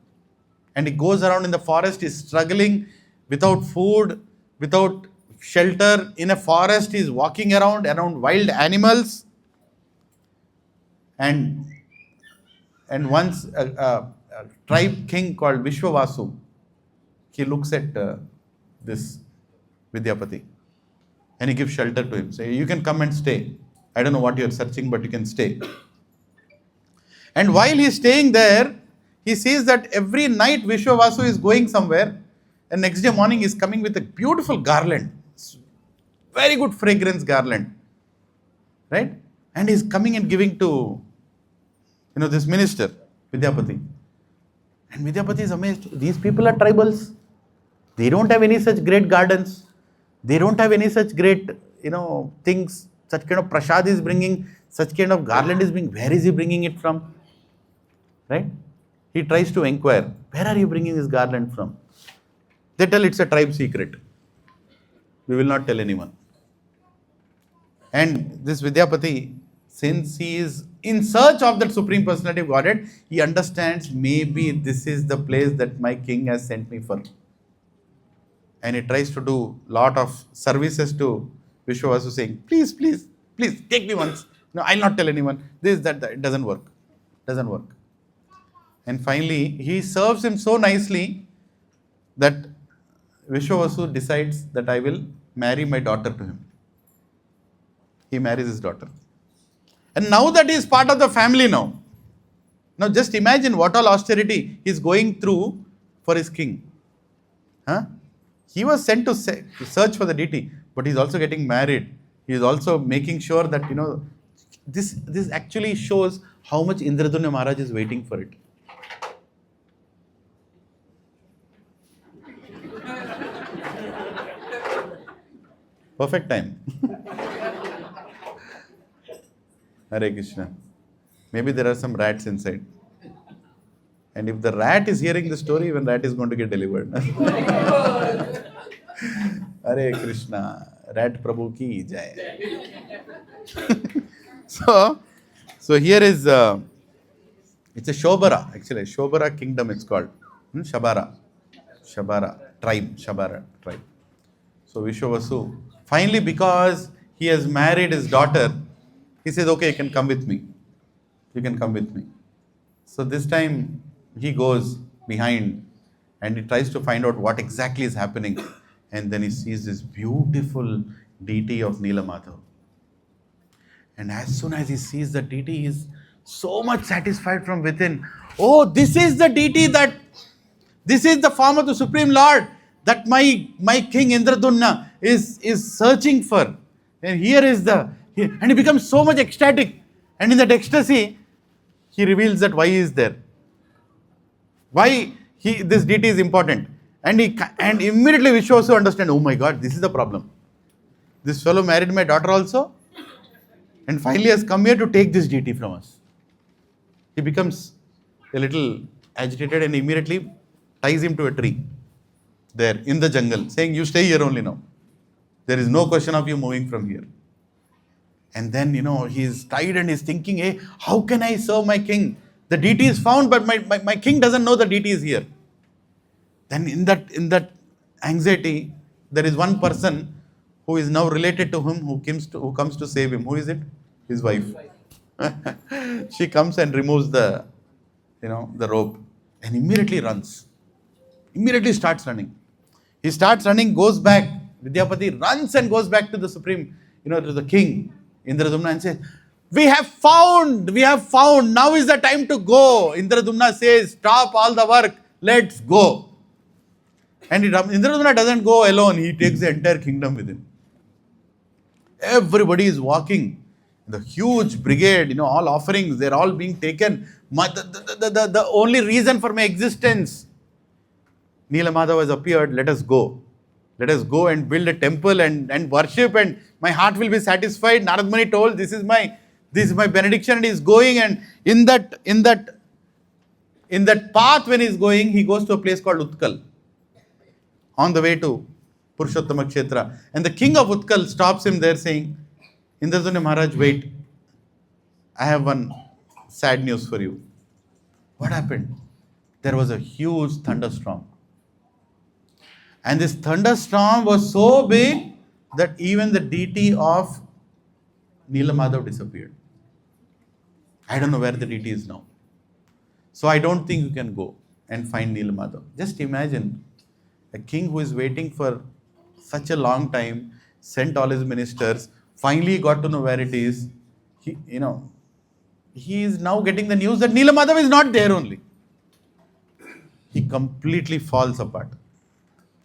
And he goes around in the forest, he's struggling without food, without shelter. In a forest, he's walking around wild animals. And once a tribe king called Vishwavasu, he looks at this Vidyapati and he gives shelter to him. Say, you can come and stay. I don't know what you're searching, but you can stay. And while he's staying there, he sees that every night Vishwavasu is going somewhere, and next day morning he's coming with a beautiful garland. Very good fragrance garland. Right? And he's coming and giving to, this minister, Vidyapati. And Vidyapati is amazed. These people are tribals. They don't have any such great gardens. They don't have any such great, things. Such kind of prasad is bringing, such kind of garland is bringing. Where is he bringing it from? Right? He tries to inquire, where are you bringing this garland from? They tell it's a tribe secret. We will not tell anyone. And this Vidyapati, since he is in search of that Supreme Personality of Godhead, he understands maybe this is the place that my king has sent me for. And he tries to do lot of services to Vishwavasu, saying, please, take me once. No, I'll not tell anyone. This, that. It doesn't work. And finally, he serves him so nicely that Vishwavasu decides that I will marry my daughter to him. He marries his daughter. And now that he is part of the family now just imagine what all austerity he is going through for his king. He was sent to search for the deity, but he is also getting married. He is also making sure that, this actually shows how much Indradumna Maharaj is waiting for it. Perfect time. Hare Krishna. Maybe there are some rats inside. And if the rat is hearing the story, even rat is going to get delivered. Hare Krishna. Rat Prabhu ki jai. So, so here is, it's a Shobara, actually. Shobara kingdom it's called. Shabara. Shabara tribe. Shabara tribe. So Vishwavasu, finally because he has married his daughter, he says, okay, you can come with me. You can come with me. So this time he goes behind and he tries to find out what exactly is happening. And then he sees this beautiful deity of Neelamadhav. And as soon as he sees the deity, he is so much satisfied from within. Oh, this is the deity this is the form of the Supreme Lord that my king Indradunna is searching for. And here is and he becomes so much ecstatic. And in that ecstasy, he reveals that why he is there. Why this deity is important. And immediately Vishwasu understand, oh my God, this is the problem. This fellow married my daughter also, and finally has come here to take this deity from us. He becomes a little agitated and immediately ties him to a tree there in the jungle, saying, you stay here only now. There is no question of you moving from here. And then, he is tied and is thinking, hey, how can I serve my king? The deity is found, but my king doesn't know the deity is here. Then in that anxiety, there is one person who is now related to him, who comes to save him. Who is it? His wife. She comes and removes the rope and immediately runs. Immediately starts running. He starts running, goes back. Vidyapati runs and goes back to the supreme, to the king, Indradumna, and says, we have found. Now is the time to go. Indradumna says, stop all the work. Let's go. And Indradumna doesn't go alone. He takes the entire kingdom with him. Everybody is walking. The huge brigade, all offerings, they're all being taken. The only reason for my existence, Neelamadhav has appeared. Let us go. Let us go and build a temple and worship, and my heart will be satisfied. Narad Muni told, this is my benediction, and he is going, and in that path when he is going, he goes to a place called Utkal on the way to Purushottama Kshetra. And the king of Utkal stops him there saying, Indradumna Maharaj, wait. I have one sad news for you. What happened? There was a huge thunderstorm. And this thunderstorm was so big that even the deity of Neelamadhav disappeared. I don't know where the deity is now. So I don't think you can go and find Neelamadhav. Just imagine a king who is waiting for such a long time, sent all his ministers, finally got to know where it is. He is now getting the news that Neelamadhav is not there only. He completely falls apart.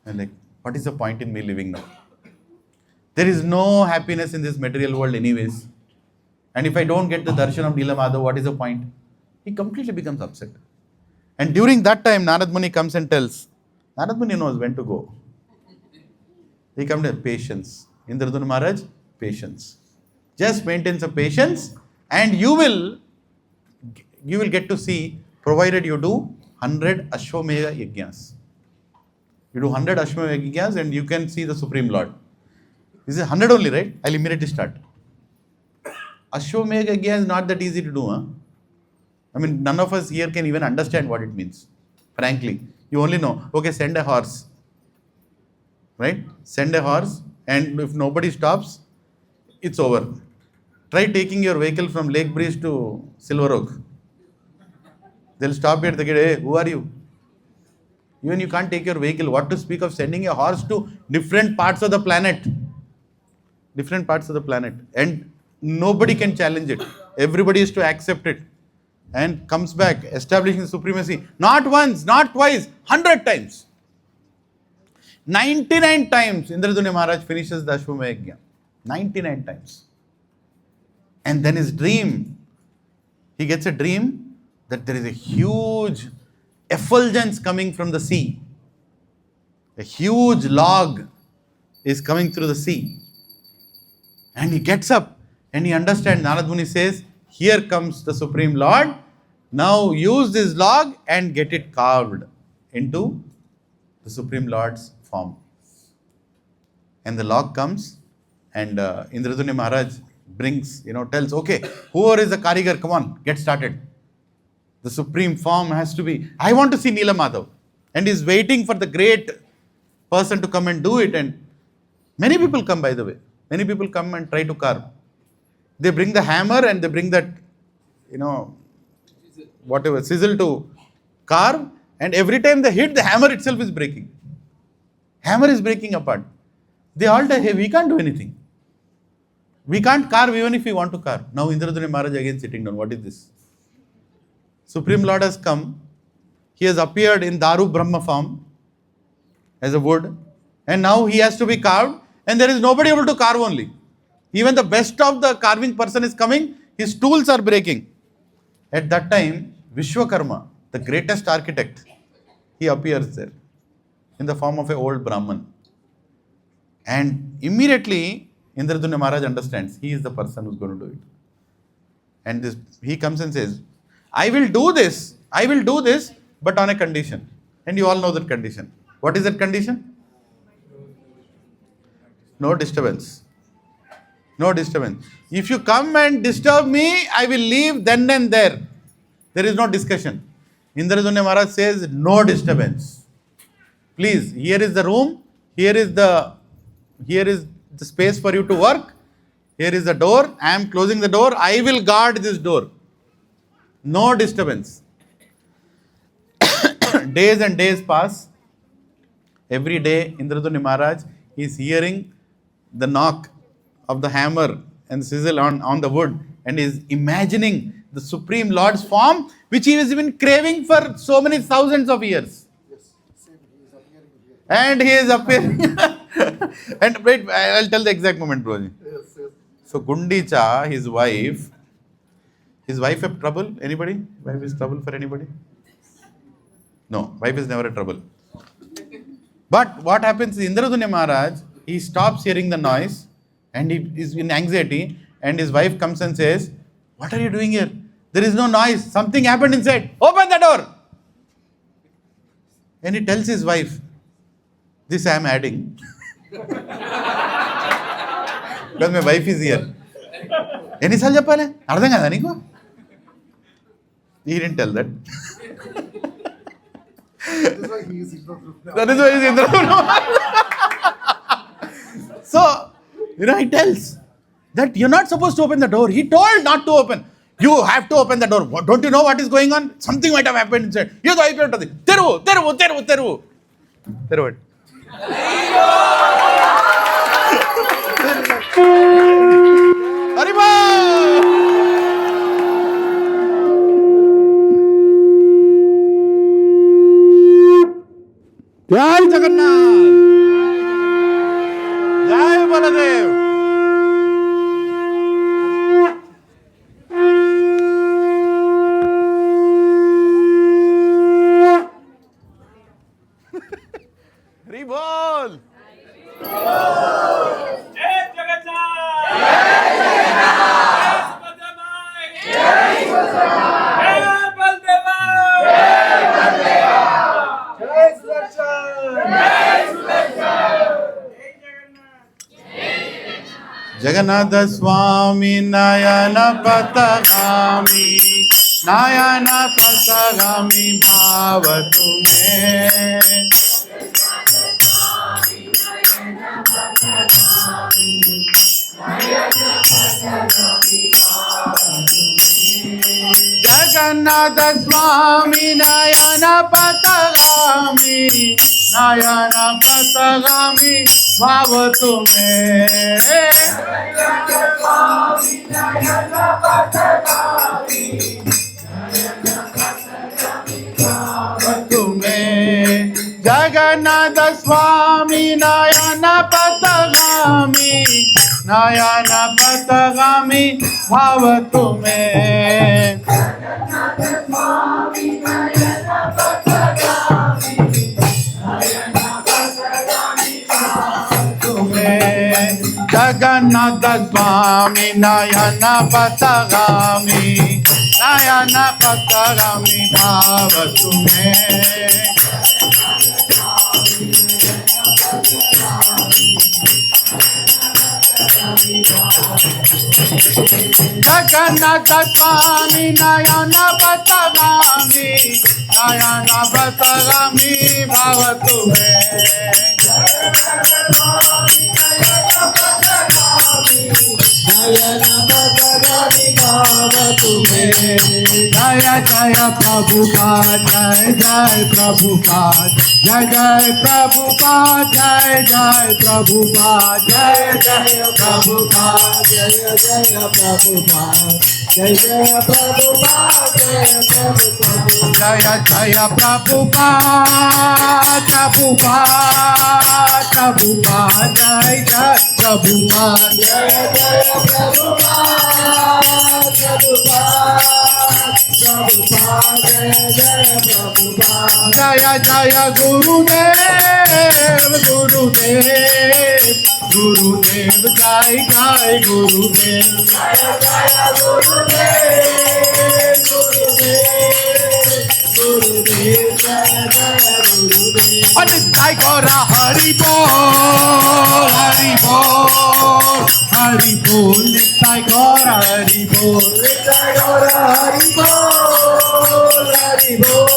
And what is the point in me living now? There is no happiness in this material world anyways. And if I don't get the darshan of Neelamadhav, what is the point? He completely becomes upset. And during that time, Narad Muni comes and tells. Narad Muni knows when to go. He comes to patience. Indradumna Maharaj, patience. Just maintain some patience, and you will get to see, provided you do 100 Ashwamedha Yajnas. You do 100 Ashwamedha Yajnas and you can see the Supreme Lord. This is 100 only, right? I'll immediately start. Ashwamedha Yajna is not that easy to do. Huh? I mean, none of us here can even understand what it means. Frankly, you only know, okay, send a horse. Right? Send a horse, and if nobody stops, it's over. Try taking your vehicle from Lake Breeze to Silver Oak. They'll stop here, they get, hey, who are you? Even you can't take your vehicle. What to speak of sending a horse to different parts of the planet? Different parts of the planet. And nobody can challenge it. Everybody is to accept it. And comes back, establishing supremacy. Not once, not twice, 100 times. 99 times Indradumna Maharaj finishes the Ashwamedha Yajna. 99 times. And then his dream, he gets a dream that there is a huge effulgence coming from the sea. A huge log is coming through the sea. And he gets up and he understands. Narad Muni says, here comes the Supreme Lord. Now use this log and get it carved into the Supreme Lord's form. And the log comes, and Indraduni Maharaj brings, tells, okay, whoever is the Karigar, come on, get started. The supreme form has to be, I want to see Neela Madhav. And he's waiting for the great person to come and do it. And many people come, by the way. Many people come and try to carve. They bring the hammer and they bring that, whatever, sizzle to carve. And every time they hit, the hammer itself is breaking. Hammer is breaking apart. They all die, hey, we can't do anything. We can't carve even if we want to carve. Now Indraduni Maharaj again sitting down. What is this? Supreme Lord has come. He has appeared in Daru Brahma form as a wood. And now he has to be carved. And there is nobody able to carve only. Even the best of the carving person is coming. His tools are breaking. At that time, Vishwakarma, the greatest architect, he appears there in the form of an old Brahman. And immediately, Indraduni Maharaj understands he is the person who is going to do it. And he comes and says, I will do this, but on a condition. And you all know that condition. What is that condition? No disturbance. No disturbance. If you come and disturb me, I will leave then and there. There is no discussion. Indraduni Maharaj says, no disturbance. Please, here is the room. Here is the space for you to work. Here is the door. I am closing the door. I will guard this door. No disturbance. Days and days pass. Every day, Indraduni Maharaj is hearing the knock of the hammer and sizzle on the wood, and is imagining the Supreme Lord's form, which he has been craving for so many thousands of years. Yes, same. He is appearing here. And he is appearing. And wait, I'll tell the exact moment, Prabhuji. Yes. So Gundicha, his wife have trouble? Anybody? Wife is trouble for anybody? No, wife is never a trouble. But what happens is Indraduni Maharaj, he stops hearing the noise and he is in anxiety, and his wife comes and says, what are you doing here? There is no noise. Something happened inside. Open the door. And he tells his wife, this I am adding. Because my wife is here. ఎన్నిసార్లు చెప్పాలి అర్థం కదా నీకు? He didn't tell that. That is why he is Indra. That is why he is Indra. So, he tells that you're not supposed to open the door. He told not to open. You have to open the door. Don't you know what is going on? Something might have happened inside. You go open it. Teru. Haribol! Jai Jagannath! Jai Baladev! Haribol! Jai Jagannath! Jai Jagannath! Jai Subhadra! Jai Baladev! Jai Sudarshan! Jagannath Swami Nayana Patagami Bhavatu me Jagannath Swami Nayana Patagami Bhavatu me Jagannath Swami Nayana Patagami Bhavatu me Jagannath Swami Nayana Patagami Bhavatu me Jagannath Swami Nayana Patagami, Nayana Patagami Bhavatu me. Jaya Jaya Prabhupada, Jai Jai Prabhupada, Jai Jai Prabhupada, Jai Jai Prabhupada, Jai Jai Prabhupada, Jaya Jaya Prabhupada, Jai Jaya Prabhupada, Jaya Jaya Prabhupada, Prabhupada, Prabhupada, Jai Jai Prabhupada, Jaya Jaya Prabhupada, Prabhupada, Jaya Jaya Gurudev, Gurudev, Gurudev, Jai Jai Gurudev, Jaya Jaya Gurudev, Gurudev, Gurudev, Jaya Jaya Gurudev. Pandit Jai Gaura Hari Bol, Hari Bol, Hari Bol, Jai Gaura Hari Bol, Jai Gaura Hari Bol, Hari Bol,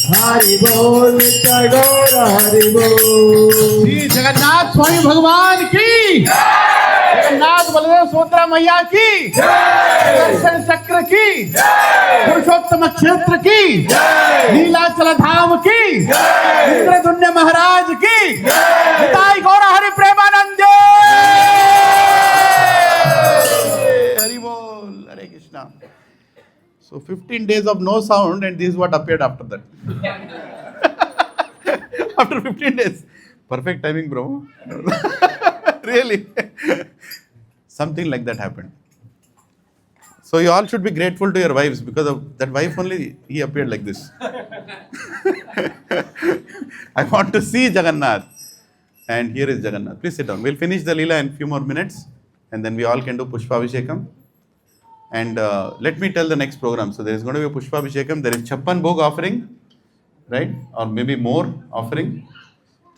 Hari Bol, Jai Gaura Hari Bol. Shri Jagannath स्वामी भगवान की जगन्नाथ बलदेव सुभद्रा मैया की दर्शन चक्र की पुरुषोत्तम क्षेत्र की नीलाचल धाम की इंद्रधुन्य महाराज की निताई गौरा हरि प्रेमानंदे हरि बोल हरे Krishna. So 15 days of no sound and this is what appeared after that. After 15 days. Perfect timing, bro. Really. Something like that happened. So you all should be grateful to your wives because of that wife only he appeared like this. I want to see Jagannath. And here is Jagannath. Please sit down. We'll finish the Leela in a few more minutes and then we all can do Pushpabhishekam. And let me tell the next program. So there is going to be a Pushpabhishekam. There is Chappan Bhog offering, right? Or maybe more offering.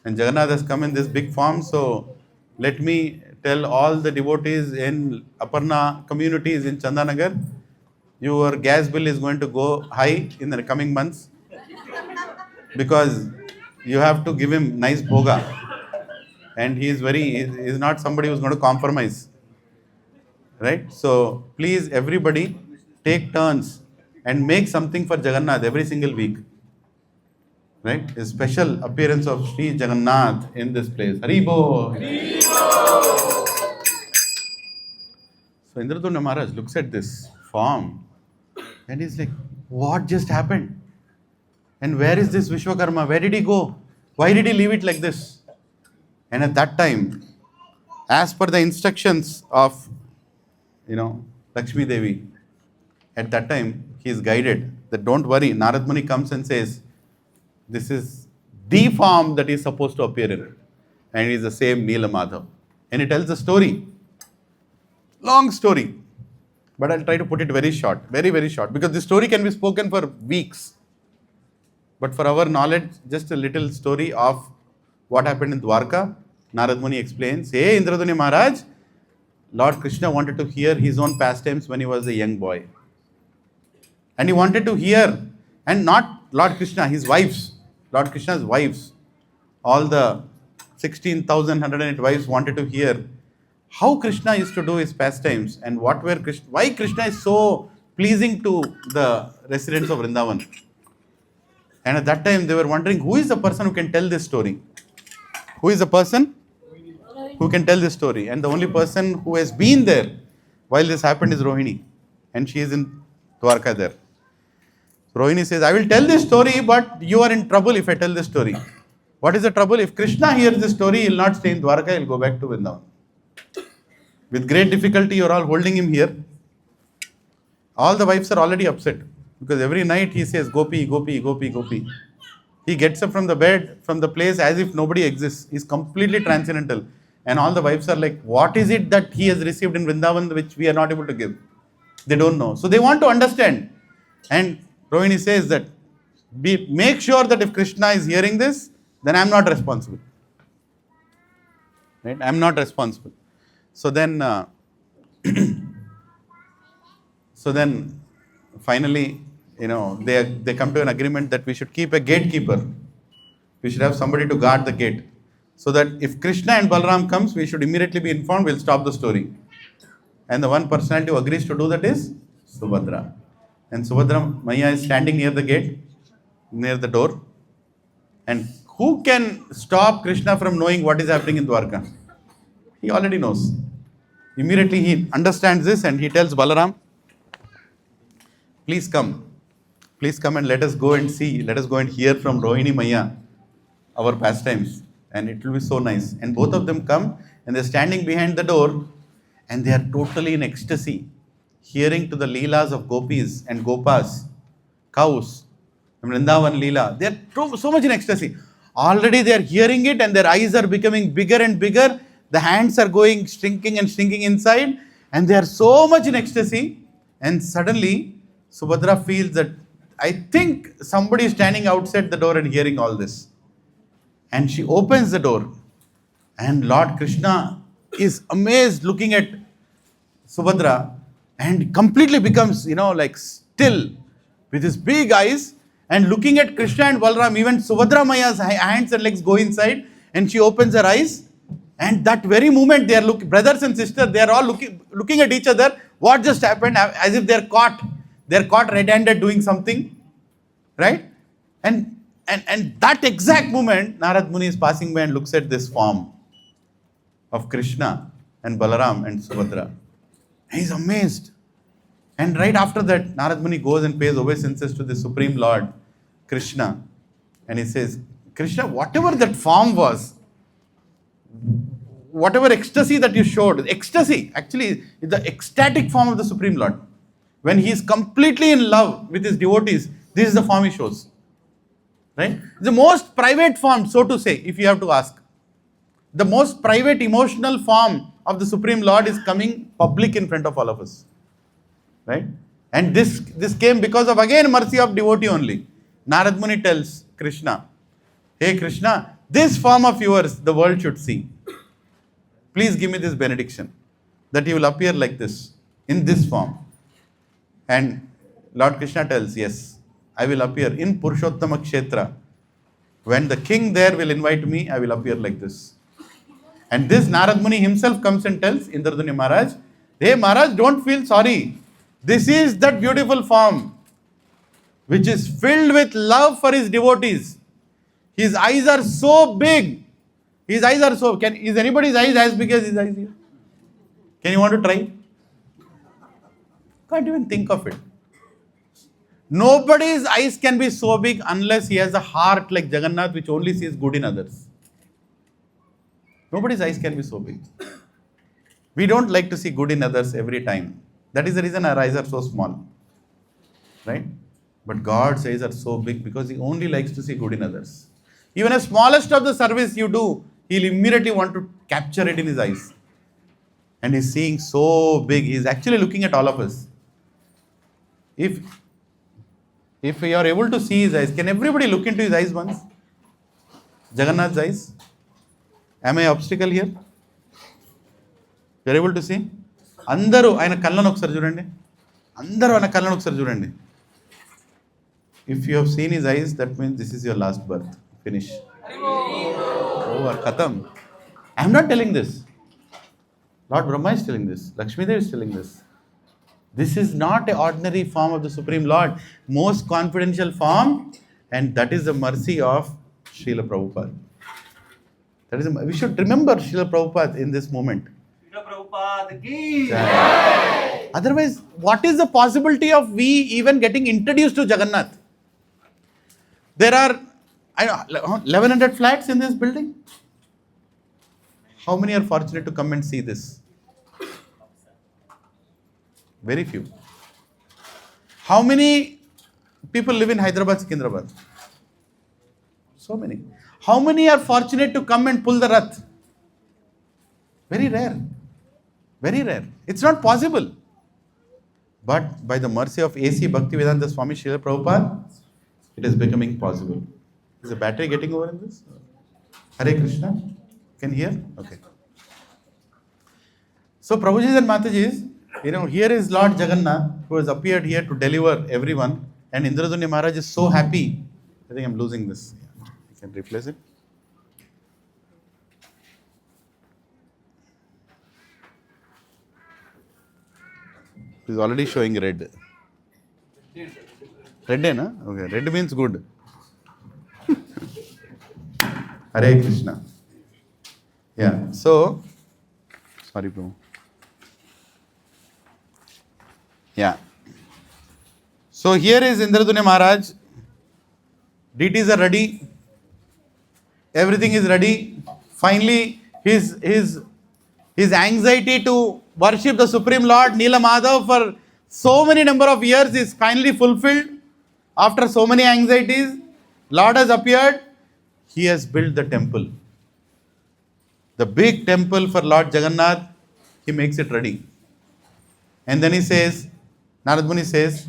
And Jagannath has come in this big form. So let me tell all the devotees in Aparna communities in Chandanagar, your gas bill is going to go high in the coming months because you have to give him nice bhoga. And he is not somebody who is going to compromise. Right? So please everybody take turns and make something for Jagannath every single week. Right? A special appearance of Sri Jagannath in this place. Hari Bol. So Indradhuna Maharaj looks at this form and he's like, what just happened? And where is this Vishwakarma? Where did he go? Why did he leave it like this? And at that time, as per the instructions of Lakshmi Devi, at that time he is guided that don't worry. Narad Muni comes and says, this is the form that he is supposed to appear in. And it is the same Neela Madhav. And he tells the story. Long story. But I'll try to put it very short. Very, very short. Because this story can be spoken for weeks. But for our knowledge, just a little story of what happened in Dwarka. Narad Muni explains, hey Indradhuni Maharaj, Lord Krishna wanted to hear his own pastimes when he was a young boy. And he wanted to hear, and not Lord Krishna, his wives, Lord Krishna's wives, all the 16,108 wives wanted to hear how Krishna used to do his pastimes and why Krishna is so pleasing to the residents of Vrindavan. And at that time they were wondering, who is the person who can tell this story? Who is the person who can tell this story? And the only person who has been there while this happened is Rohini. And she is in Dwarka there. Rohini says, I will tell this story, but you are in trouble if I tell this story. What is the trouble? If Krishna hears this story, he will not stay in Dwarka, he will go back to Vrindavan. With great difficulty, you are all holding him here. All the wives are already upset. Because every night he says, Gopi, Gopi, Gopi, Gopi. He gets up from the bed, from the place as if nobody exists. He is completely transcendental. And all the wives are like, what is it that he has received in Vrindavan which we are not able to give? They don't know. So they want to understand. And Rohini says that, make sure that if Krishna is hearing this, then I am not responsible. Right? I am not responsible. So then, so then, finally, they come to an agreement that we should keep a gatekeeper. We should have somebody to guard the gate, so that if Krishna and Balaram comes, we should immediately be informed. We'll stop the story. And the one personality who agrees to do that is Subhadra. And Subhadra Maya is standing near the gate, near the door. And who can stop Krishna from knowing what is happening in Dwarka? He already knows. Immediately he understands this and he tells Balaram, please come. Please come and let us go and see. Let us go and hear from Rohini Maya our pastimes. And it will be so nice. And both of them come and they're standing behind the door and they are totally in ecstasy, hearing to the Leelas of gopis and gopas, cows, Vrindavan Leela. They are so much in ecstasy. Already they are hearing it and their eyes are becoming bigger and bigger. The hands are going shrinking and shrinking inside and they are so much in ecstasy. And suddenly Subhadra feels that I think somebody is standing outside the door and hearing all this. And she opens the door and Lord Krishna is amazed looking at Subhadra and completely becomes, like still with his big eyes and looking at Krishna and Balaram. Even Subhadra Maya's hands and legs go inside and she opens her eyes. And that very moment they are looking, brothers and sisters, they are all looking at each other. What just happened? As if they're caught red-handed doing something, right? And that exact moment, Narad Muni is passing by and looks at this form of Krishna and Balaram and Subhadra. He's amazed. And right after that, Narad Muni goes and pays obeisances to the Supreme Lord, Krishna. And he says, Krishna, whatever that form was, whatever ecstasy that you showed, ecstasy actually is the ecstatic form of the Supreme Lord. When he is completely in love with his devotees, this is the form he shows. Right? The most private form, so to say, if you have to ask. The most private emotional form of the Supreme Lord is coming public in front of all of us. Right? And this came because of, again, mercy of devotee only. Narad Muni tells Krishna, hey Krishna, this form of yours the world should see. Please give me this benediction that you will appear like this, in this form. And Lord Krishna tells, yes, I will appear in Purushottama Kshetra. When the king there will invite me, I will appear like this. And this Narad Muni himself comes and tells Indraduni Maharaj, hey Maharaj, don't feel sorry. This is that beautiful form which is filled with love for his devotees. His eyes are so big. His eyes are so... Is anybody's eyes as big as his eyes here? Can you want to try? Can't even think of it. Nobody's eyes can be so big unless he has a heart like Jagannath which only sees good in others. Nobody's eyes can be so big. We don't like to see good in others every time. That is the reason our eyes are so small. Right? But God's eyes are so big because he only likes to see good in others. Even the smallest of the service you do, he'll immediately want to capture it in his eyes. And he's seeing so big. He's actually looking at all of us. If you are able to see his eyes, can everybody look into his eyes once? Jagannath's eyes? Am I obstacle here? You are able to see? Andaru ayana kallanu okkari chudandi. Andaru ayana kallanu okkari chudandi. If you have seen his eyes, that means this is your last birth. Finish. Over. Khatam. I am not telling this. Lord Brahma is telling this. Lakshmi Devi is telling this. This is not an ordinary form of the Supreme Lord. Most confidential form. And that is the mercy of Srila Prabhupada. We should remember Srila Prabhupada in this moment. Srila Prabhupada ki. Otherwise, what is the possibility of we even getting introduced to Jagannath? There are 1100 flats in this building. How many are fortunate to come and see this? Very few. How many people live in Hyderabad, Secunderabad? So many. How many are fortunate to come and pull the Rath? Very rare. Very rare. It's not possible. But by the mercy of A.C. Bhaktivedanta Swami Srila Prabhupada, it is becoming possible. Is the battery getting over in this? Hare Krishna. Can you hear? Okay. So Prabhujis and Matajis, here is Lord Jagannath who has appeared here to deliver everyone, and Indradunya Maharaj is so happy. I think I'm losing this. You can replace it. It is already showing red. Red, na? Okay, red means good. Hare Krishna. Yeah, so, sorry, Prabhu. Yeah. So here is Indradunya Maharaj. Deities are ready. Everything is ready. Finally, his anxiety to worship the Supreme Lord Neela Madhav for so many number of years is finally fulfilled. After so many anxieties, Lord has appeared. He has built the temple. The big temple for Lord Jagannath, he makes it ready. And then he says, Narad Muni says,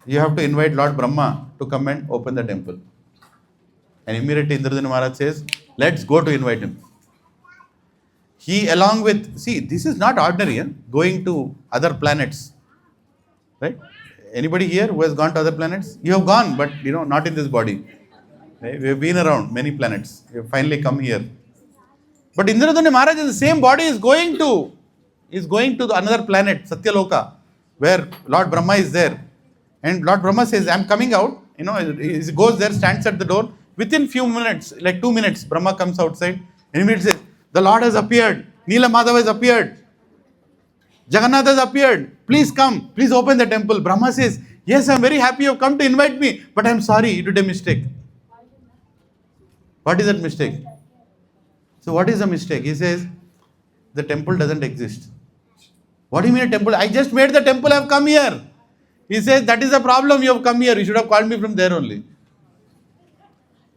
you have to invite Lord Brahma to come and open the temple. And immediately Indradunya Maharaj says, let's go to invite him. He along with, see, this is not ordinary, going to other planets. Right? Anybody here who has gone to other planets? You have gone, but not in this body. Right? We have been around many planets. We have finally come here. But Indradunya Maharaj in the same body is going to another planet, Satyaloka, where Lord Brahma is there. And Lord Brahma says, I'm coming out. He goes there, stands at the door. Within few minutes, like 2 minutes, Brahma comes outside. And immediately says, the Lord has appeared. Neela Madhav has appeared. Jagannath has appeared. Please come. Please open the temple. Brahma says, yes, I'm very happy you have come to invite me. But I'm sorry, you did a mistake. What is that mistake? So what is the mistake? He says, the temple doesn't exist. What do you mean a temple? I just made the temple, I have come here. He says, that is the problem, you have come here. You should have called me from there only.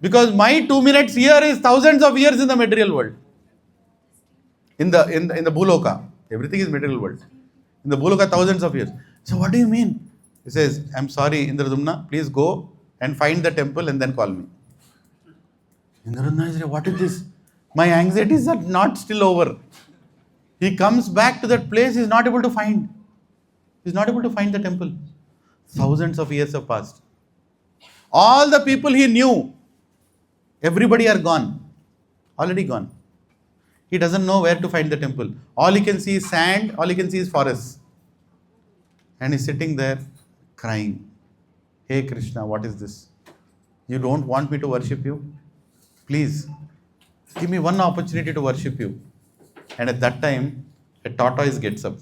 Because my 2 minutes here is thousands of years in the material world. In the Bhuloka. Everything is material world. In the Bhuloka, thousands of years. So what do you mean? He says, I'm sorry, Indradumna, please go and find the temple and then call me. Indradumna says, what is this? My anxieties are not still over. He comes back to that place, he is not able to find. He is not able to find the temple. Thousands of years have passed. All the people he knew, everybody are gone. Already gone. He doesn't know where to find the temple. All he can see is sand, all he can see is forest. And he's sitting there crying. Hey Krishna, what is this? You don't want me to worship you? Please, give me one opportunity to worship you. And at that time, a tortoise gets up.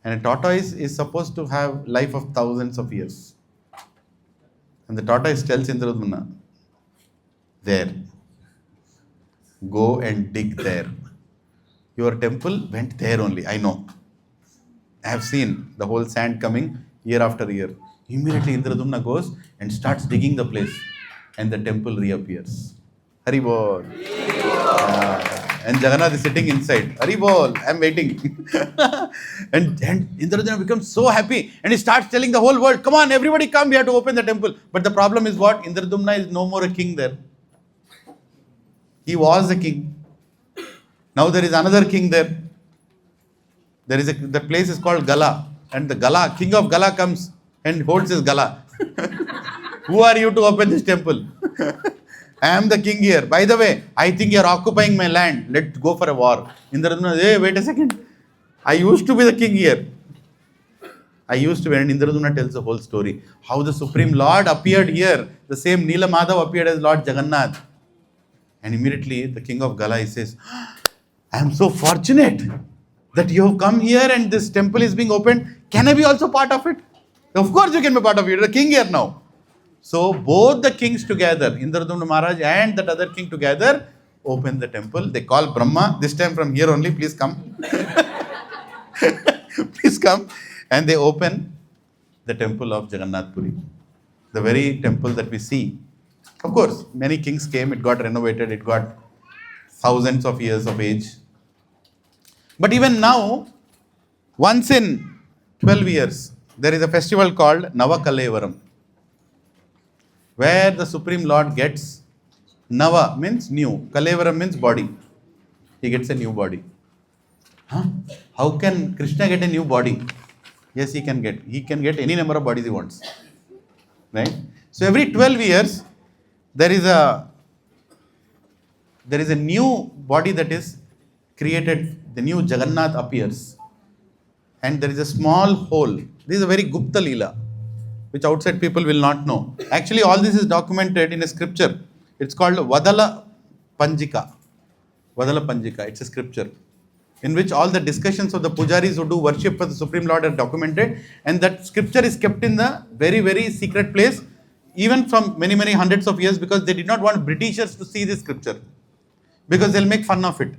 And a tortoise is supposed to have life of thousands of years. And the tortoise tells Indradumna, there, go and dig there. Your temple went there only, I know. I have seen the whole sand coming year after year. Immediately Indradumna goes and starts digging the place. And the temple reappears. Hari Bol. And Jagannath is sitting inside. Hari Bol, I am waiting. and Indradumna becomes so happy. And he starts telling the whole world, come on, everybody come, we have to open the temple. But the problem is what? Indradumna is no more a king there. He was a king. Now there is another king there. The place is called Gala. And the Gala, king of Gala comes and holds his Gala. Who are you to open this temple? I am the king here. By the way, I think you are occupying my land. Let's go for a war. Indradumna, hey, wait a second. I used to be the king here. And Indradumna tells the whole story. How the Supreme Lord appeared here. The same Neela Madhav appeared as Lord Jagannath. And immediately the king of Gala says, I am so fortunate that you have come here and this temple is being opened. Can I be also part of it? Of course you can be part of it. You are the king here now. So both the kings together, Indradumna Maharaj and that other king together, open the temple. They call Brahma, this time from here only, please come. Please come. And they open the temple of Jagannath Puri. The very temple that we see. Of course, many kings came, it got renovated, it got thousands of years of age. But even now, once in 12 years, there is a festival called Navakalevaram, where the Supreme Lord gets, Nava means new, Kalevaram means body. He gets a new body. Huh? How can Krishna get a new body? Yes, he can get. He can get any number of bodies he wants. Right? So every 12 years, there is a new body that is created. The new Jagannath appears. And there is a small hole. This is a very Gupta Leela, which outside people will not know. Actually, all this is documented in a scripture. It's called Vadala Panjika. Vadala Panjika. It's a scripture in which all the discussions of the pujaris who do worship for the Supreme Lord are documented. And that scripture is kept in the very, very secret place, even from many, many hundreds of years, because they did not want Britishers to see this scripture, because they'll make fun of it.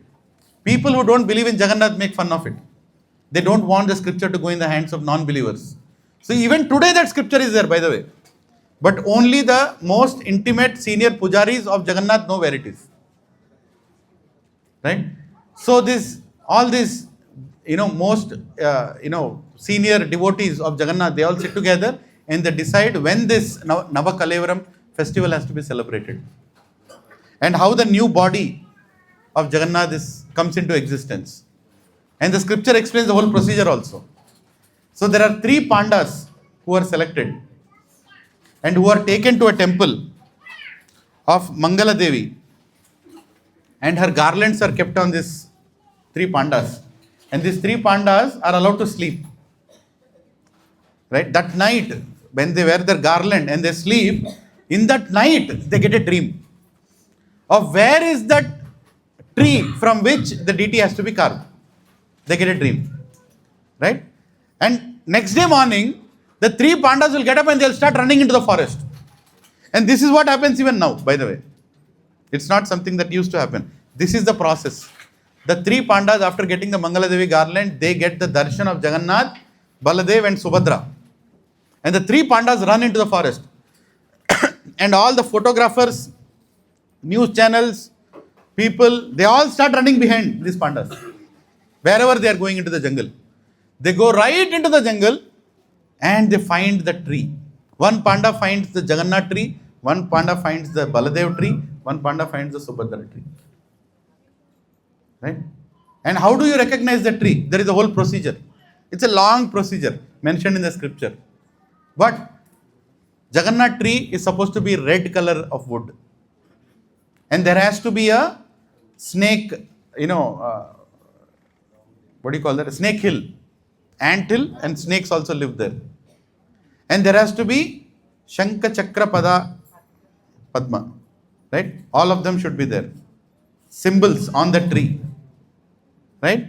People who don't believe in Jagannath make fun of it. They don't want the scripture to go in the hands of non-believers. So even today that scripture is there, by the way. But only the most intimate senior pujaris of Jagannath know where it is. Right? So all these, most, senior devotees of Jagannath, they all sit together and they decide when this Navakalevaram festival has to be celebrated. And how the new body of Jagannath comes into existence. And the scripture explains the whole procedure also. So there are 3 pandas who are selected and who are taken to a temple of Mangala Devi. And her garlands are kept on these 3 pandas. And these 3 pandas are allowed to sleep. Right? That night, when they wear their garland and they sleep, in that night they get a dream of where is that tree from which the deity has to be carved. They get a dream. Right? And next day morning, the 3 pandas will get up and they'll start running into the forest. And this is what happens even now, by the way. It's not something that used to happen. This is the process. The 3 pandas, after getting the Mangala Devi garland, they get the darshan of Jagannath, Baladev and Subhadra. And the 3 pandas run into the forest. And all the photographers, news channels, people, they all start running behind these pandas. Wherever they are going into the jungle. They go right into the jungle and they find the tree. One panda finds the Jagannath tree, one panda finds the Baladev tree, one panda finds the Subhadra tree. Right? And how do you recognize the tree? There is a whole procedure. It's a long procedure mentioned in the scripture. But Jagannath tree is supposed to be red color of wood. And there has to be a snake, what do you call that? A snake hill. Ant hill, and snakes also live there. And there has to be Shankha Chakra Padma. Right? All of them should be there. Symbols on the tree. Right?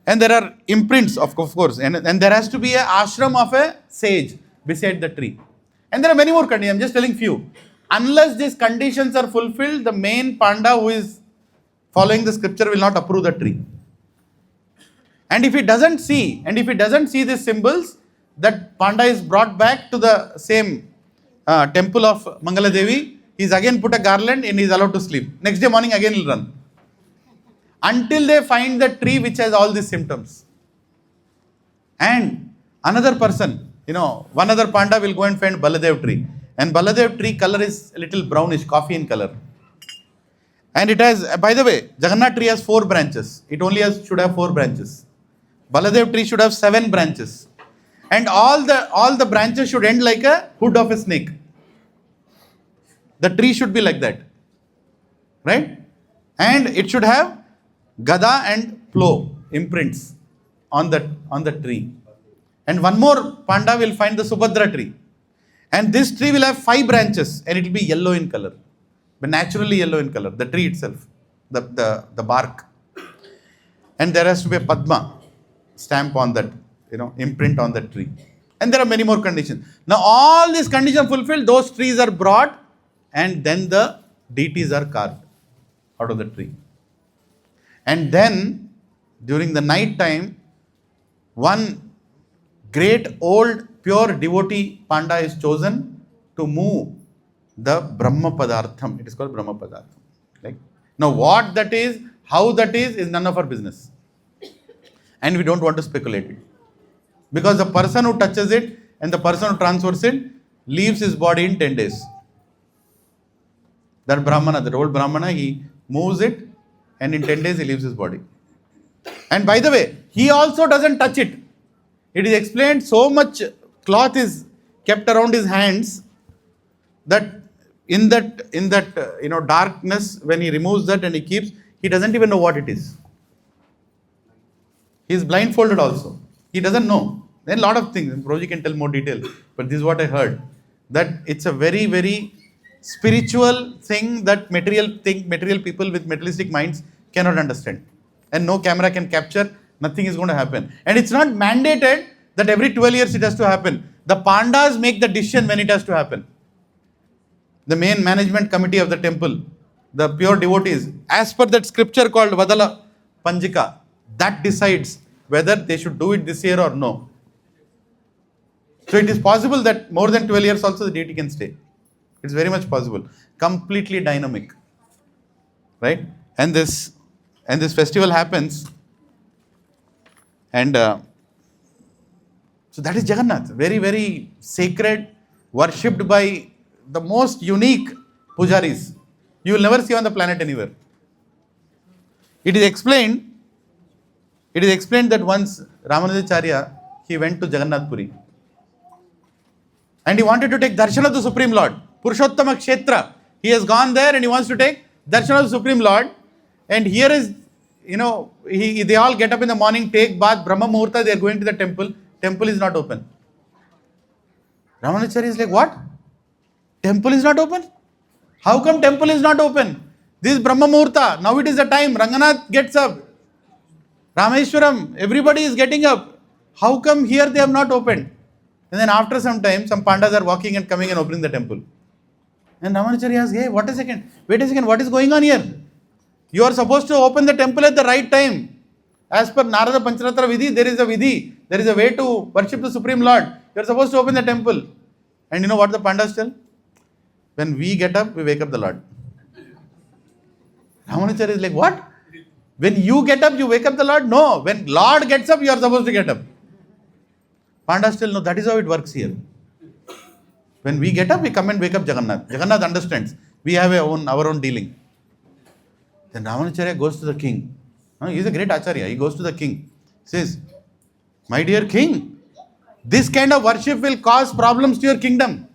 And there are imprints, of course. And there has to be an ashram of a sage beside the tree. And there are many more conditions. I'm just telling few. Unless these conditions are fulfilled, the main panda who is following the scripture will not approve the tree. And if he doesn't see these symbols, that panda is brought back to the same temple of Mangala Devi. He's again put a garland and he's allowed to sleep. Next day morning again he'll run. Until they find the tree which has all these symptoms. And another person, one other panda will go and find Baladev tree. And Baladev tree color is a little brownish, coffee in color. And it has, by the way, Jagannath tree has 4 branches. It only should have 4 branches. Baladev tree should have 7 branches. And all the branches should end like a hood of a snake. The tree should be like that. Right? And it should have Gada and plow imprints on the tree. And one more panda will find the Subhadra tree. And this tree will have 5 branches and it will be yellow in color. But naturally yellow in color. The tree itself. The bark. And there has to be a Padma stamp on that, imprint on that tree. And there are many more conditions. Now all these conditions fulfilled, those trees are brought and then the deities are carved out of the tree. And then during the night time, one great old pure devotee panda is chosen to move the Brahma Padartham. It is called Brahma Padartham. Like, now what that is, how that is none of our business. And we don't want to speculate it. Because the person who touches it and the person who transfers it leaves his body in 10 days. That Brahmana, that old Brahmana, he moves it and in 10 days he leaves his body. And by the way, he also doesn't touch it. It is explained, so much cloth is kept around his hands that in that darkness, when he removes that and he keeps, he doesn't even know what it is. He is blindfolded also. He doesn't know. Then a lot of things. Prabhuji can tell more detail. But this is what I heard. That it's a very, very spiritual thing that material people with materialistic minds cannot understand. And no camera can capture. Nothing is going to happen. And it's not mandated that every 12 years it has to happen. The pandas make the decision when it has to happen. The main management committee of the temple, the pure devotees, as per that scripture called Vadala Panjika, that decides whether they should do it this year or no. So it is possible that more than 12 years also the deity can stay. It's very much possible. Completely dynamic. Right? And this festival happens. And so that is Jagannath. Very, very sacred, worshipped by the most unique pujaris. You will never see on the planet anywhere. It is explained that once Ramanujacharya, he went to Jagannath Puri. And he wanted to take darshan of the Supreme Lord. Purushottama Kshetra. He has gone there and he wants to take darshan of the Supreme Lord. And here is, they all get up in the morning, take bath, Brahma Muhurta, they are going to the temple. Temple is not open. Ramanujacharya is like, what? Temple is not open? How come temple is not open? This is Brahma Muhurta. Now it is the time. Ranganath gets up. Rameshwaram, everybody is getting up. How come here they have not opened? And then after some time, some pandas are walking and coming and opening the temple. And Ramanujacharya asks, hey, wait a second, what is going on here? You are supposed to open the temple at the right time. As per Narada Pancharatra Vidhi, there is a Vidhi. There is a way to worship the Supreme Lord. You are supposed to open the temple. And you know what the pandas tell? When we get up, we wake up the Lord. Ramanujacharya is like, what? When you get up, you wake up the Lord? No. When Lord gets up, you are supposed to get up. Pandas tell, no, that is how it works here. When we get up, we come and wake up Jagannath. Jagannath understands. We have our own dealing. Then Ramanujacharya goes to the king. He is a great acharya. He goes to the king. Says, my dear king, this kind of worship will cause problems to your kingdom.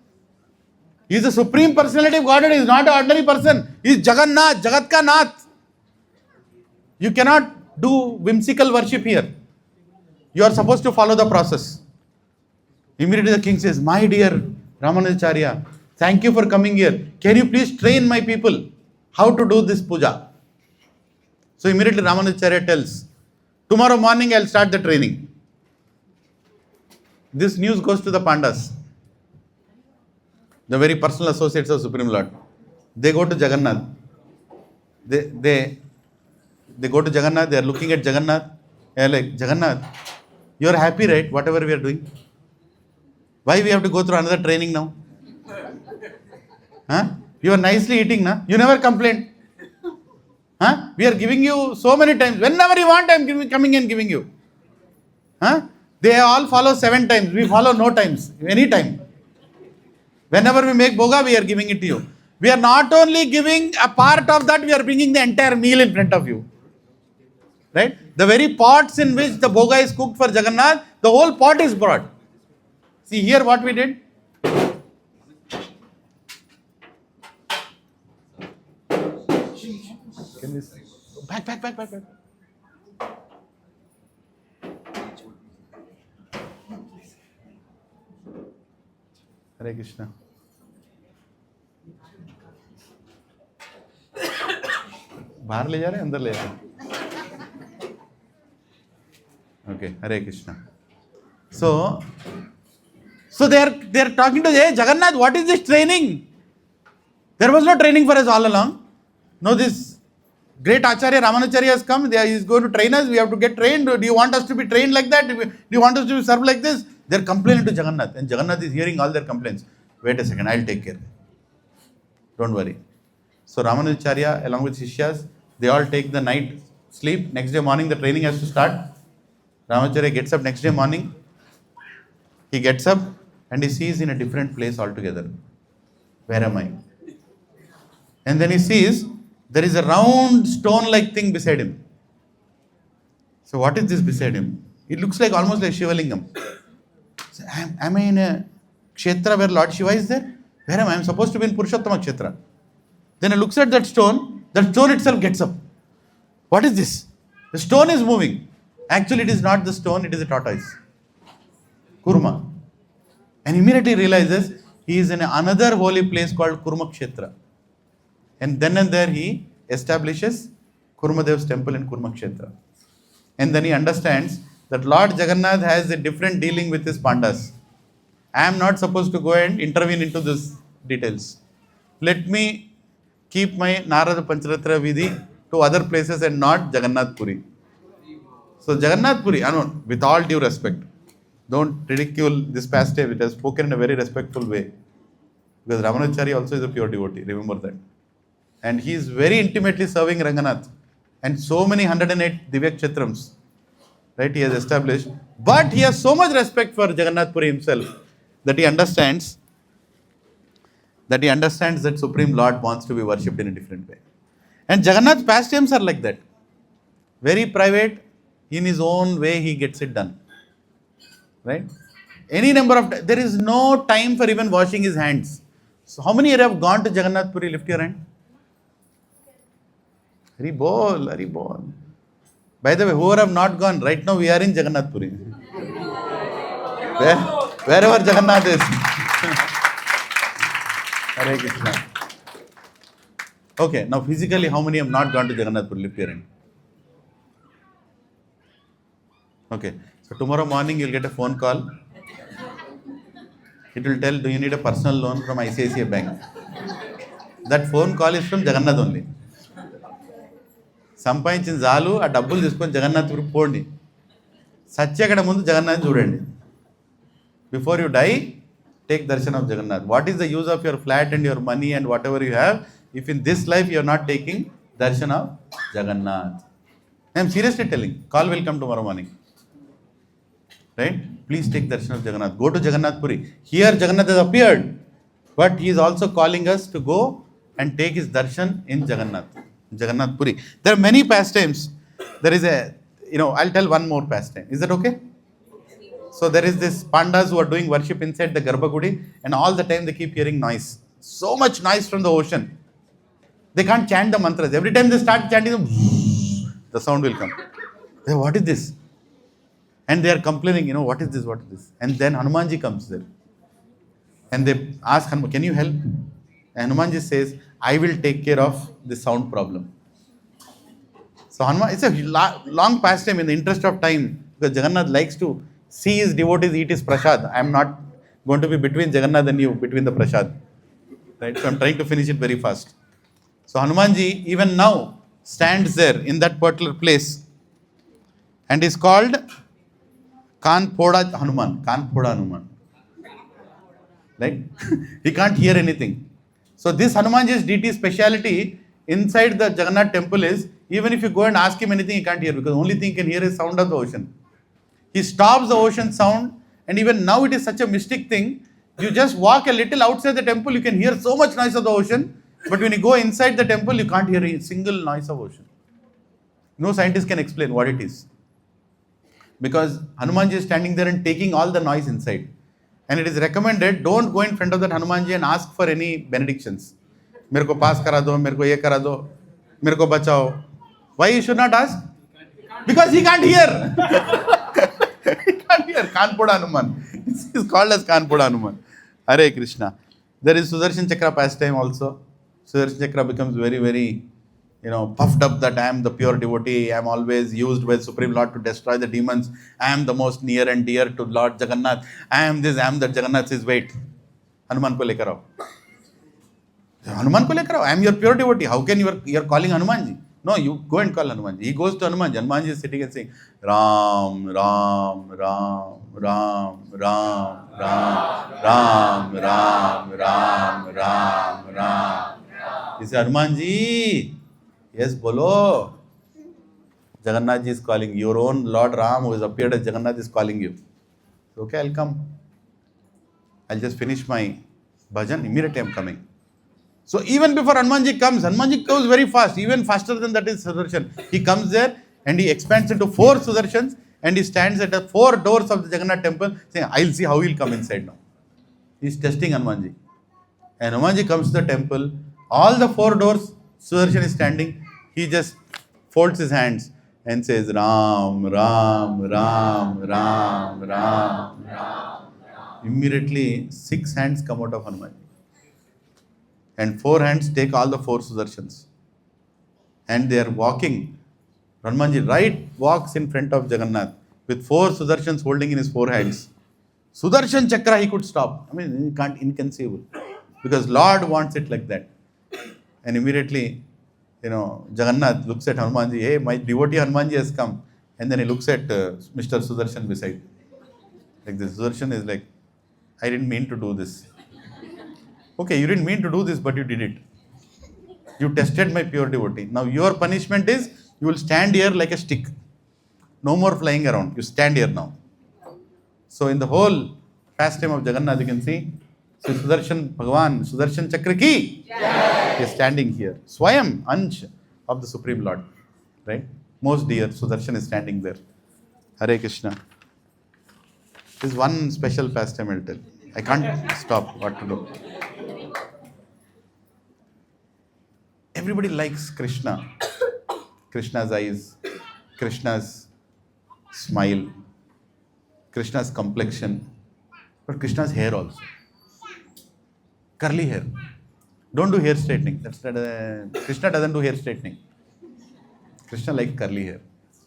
He is the supreme personality of Godhead. He is not an ordinary person. He is Jagannath, Jagat ka Nath. You cannot do whimsical worship here. You are supposed to follow the process. Immediately the king says, my dear Ramanujacharya, thank you for coming here. Can you please train my people how to do this puja? So immediately Ramanujacharya tells, tomorrow morning I will start the training. This news goes to the pandas, the very personal associates of Supreme Lord. They go to Jagannath. They go to Jagannath, they are looking at Jagannath. They are like, Jagannath, you are happy, right? Whatever we are doing. Why we have to go through another training now? Huh? You are nicely eating, na? You never complained. Huh? We are giving you so many times. Whenever you want, I am coming and giving you. Huh? They all follow 7 times. We follow no times. Any time. Whenever we make boga, we are giving it to you. We are not only giving a part of that, we are bringing the entire meal in front of you. Right? The very pots in which the boga is cooked for Jagannath, the whole pot is brought. See here what we did. Can we back. Hare Krishna. बाहर ले जा रहे हैं अंदर ले जा रहे हैं Okay, Hare Krishna. So they are talking to Jagannath, what is this training? There was no training for us all along. No, this great Acharya Ramanujacharya has come. He is going to train us. We have to get trained. Do you want us to be trained like that? Do you want us to be served like this? They are complaining to Jagannath. And Jagannath is hearing all their complaints. Wait a second, I will take care. Don't worry. So Ramanujacharya along with Shishyas, they all take the night sleep. Next day morning the training has to start. Ramanujacharya gets up next day morning. He gets up and he sees in a different place altogether. Where am I? And then he sees there is a round stone-like thing beside him. So what is this beside him? It looks like almost like Shivalingam. So, am I in a kshetra where Lord Shiva is there? Where am I? I am supposed to be in Purushottama kshetra. Then he looks at that stone itself gets up. What is this? The stone is moving. Actually, it is not the stone, it is a tortoise. Kurma. And immediately realizes he is in another holy place called Kurma Kshetra. And then and there he establishes Kurmadev's temple in Kurma Kshetra. And then he understands that Lord Jagannath has a different dealing with his pandas. I am not supposed to go and intervene into these details. Let me keep my Narada Pancharatra Vidhi to other places and not Jagannath Puri. So Jagannath Puri, with all due respect, don't ridicule this pastime. It has spoken in a very respectful way. Because Ramanachari also is a pure devotee, remember that. And he is very intimately serving Ranganath. And so many 108 Divya Kshetrams, right, he has established. But he has so much respect for Jagannath Puri himself that he understands that Supreme Lord wants to be worshipped in a different way. And Jagannath's pastimes are like that. Very private, in his own way he gets it done. Right? Any number of there is no time for even washing his hands. So how many here have gone to Jagannath Puri? Lift your hand. Hari bol, Hari bol. By the way, whoever have not gone, right now we are in Jagannath Puri. Wherever Jagannath is. Hare Krishna. Okay, now physically how many have not gone to Jagannath Puri? Lift your hand. Okay, so tomorrow morning you'll get a phone call. It will tell, do you need a personal loan from ICICI Bank? That phone call is from Jagannath only. సంపాదించిన చాలు ఆ డబ్బులు తీసుకొని జగన్నాథ్పురి పోండి సత్యకడ ముందు జగన్నాథ్ చూడండి before you die take darshan of Jagannath what is the use of your flat and your money and whatever you have if in this life you are not taking darshan of Jagannath I'm seriously telling call will come tomorrow morning right please take darshan of Jagannath go to Jagannath Puri here Jagannath has appeared but he is also calling us to go and take his darshan in Jagannath Puri. There are many pastimes. There is I'll tell one more pastime. Is that okay? So there is this pandas who are doing worship inside the Garbhagudi and all the time they keep hearing noise. So much noise from the ocean. They can't chant the mantras. Every time they start chanting, the sound will come. What is this? And they are complaining, what is this? And then Hanumanji comes there. And they ask Hanuman, can you help? And Hanumanji says, I will take care of the sound problem. So Hanuman, it's a long pastime in the interest of time because Jagannath likes to see his devotees eat his prasad. I am not going to be between Jagannath and you, between the prasad. Right? So I'm trying to finish it very fast. So Hanumanji even now stands there in that particular place and is called Kanpoda Hanuman. Right? He can't hear anything. So this Hanumanji's deity speciality inside the Jagannath temple is, even if you go and ask him anything, he can't hear because the only thing he can hear is sound of the ocean. He stops the ocean sound and even now it is such a mystic thing. You just walk a little outside the temple, you can hear so much noise of the ocean, but when you go inside the temple, you can't hear a single noise of ocean. No scientist can explain what it is. Because Hanumanji is standing there and taking all the noise inside. And it is recommended, don't go in front of that Hanumanji and ask for any benedictions. Mereko pass kara do, mereko ye kara do, mereko bachao. Why you should not ask? Because he can't hear. He can't hear. Kanpoda Hanuman. He is called as Kanpoda Hanuman. Hare Krishna. There is Sudarshan Chakra pastime also. Sudarshan Chakra becomes very, very, puffed up that I am the pure devotee. I am always used by Supreme Lord to destroy the demons. I am the most near and dear to Lord Jagannath. I am this, I am that. Jagannath says, wait. Hanuman ko lekar aao. Hanuman ko lekar aao. I am your pure devotee. How can you are calling Hanumanji? No, you go and call Hanumanji. He goes to Hanumanji. Hanumanji is sitting and saying, Ram, Ram, Ram, Ram, Ram, Ram, Ram, Ram, Ram, Ram, Ram. He says, Hanumanji, yes, bolo. Jagannath ji is calling. Your own Lord Ram who has appeared as Jagannath is calling you. So, okay, I'll come. I'll just finish my bhajan. Immediately I'm coming. So even before Hanumanji comes very fast. Even faster than that is Sudarshan. He comes there and he expands into 4 Sudarshans, and he stands at the 4 doors of the Jagannath temple saying, I'll see how he'll come inside now. He's testing Hanumanji. And Hanumanji comes to the temple, all the 4 doors, Sudarshan is standing, he just folds his hands and says, Ram, Ram, Ram, Ram, Ram, Ram. Immediately, 6 hands come out of Hanumanji. And 4 hands take all the 4 Sudarshans. And they are walking. Hanumanji right walks in front of Jagannath with 4 Sudarshans holding in his 4 hands. Sudarshan Chakra he could stop. I mean, you can't, inconceivable. Because Lord wants it like that. And immediately, Jagannath looks at Hanumanji, hey, my devotee Hanumanji has come. And then he looks at Mr. Sudarshan beside. Like this, Sudarshan is like, I didn't mean to do this. Okay, you didn't mean to do this, but you did it. You tested my pure devotee. Now your punishment is, you will stand here like a stick. No more flying around. You stand here now. So in the whole pastime of Jagannath, you can see, so Sudarshan Bhagavan, Sudarshan Chakra ki, he is standing here. Swayam, Ansh of the Supreme Lord. Right? Most dear, Sudarshan is standing there. Hare Krishna. This is one special pastime I'll tell. I can't stop what to do. Everybody likes Krishna. Krishna's eyes, Krishna's smile, Krishna's complexion, but Krishna's hair also. Curly hair. Don't do hair straightening. Krishna doesn't do hair straightening. Krishna likes curly hair.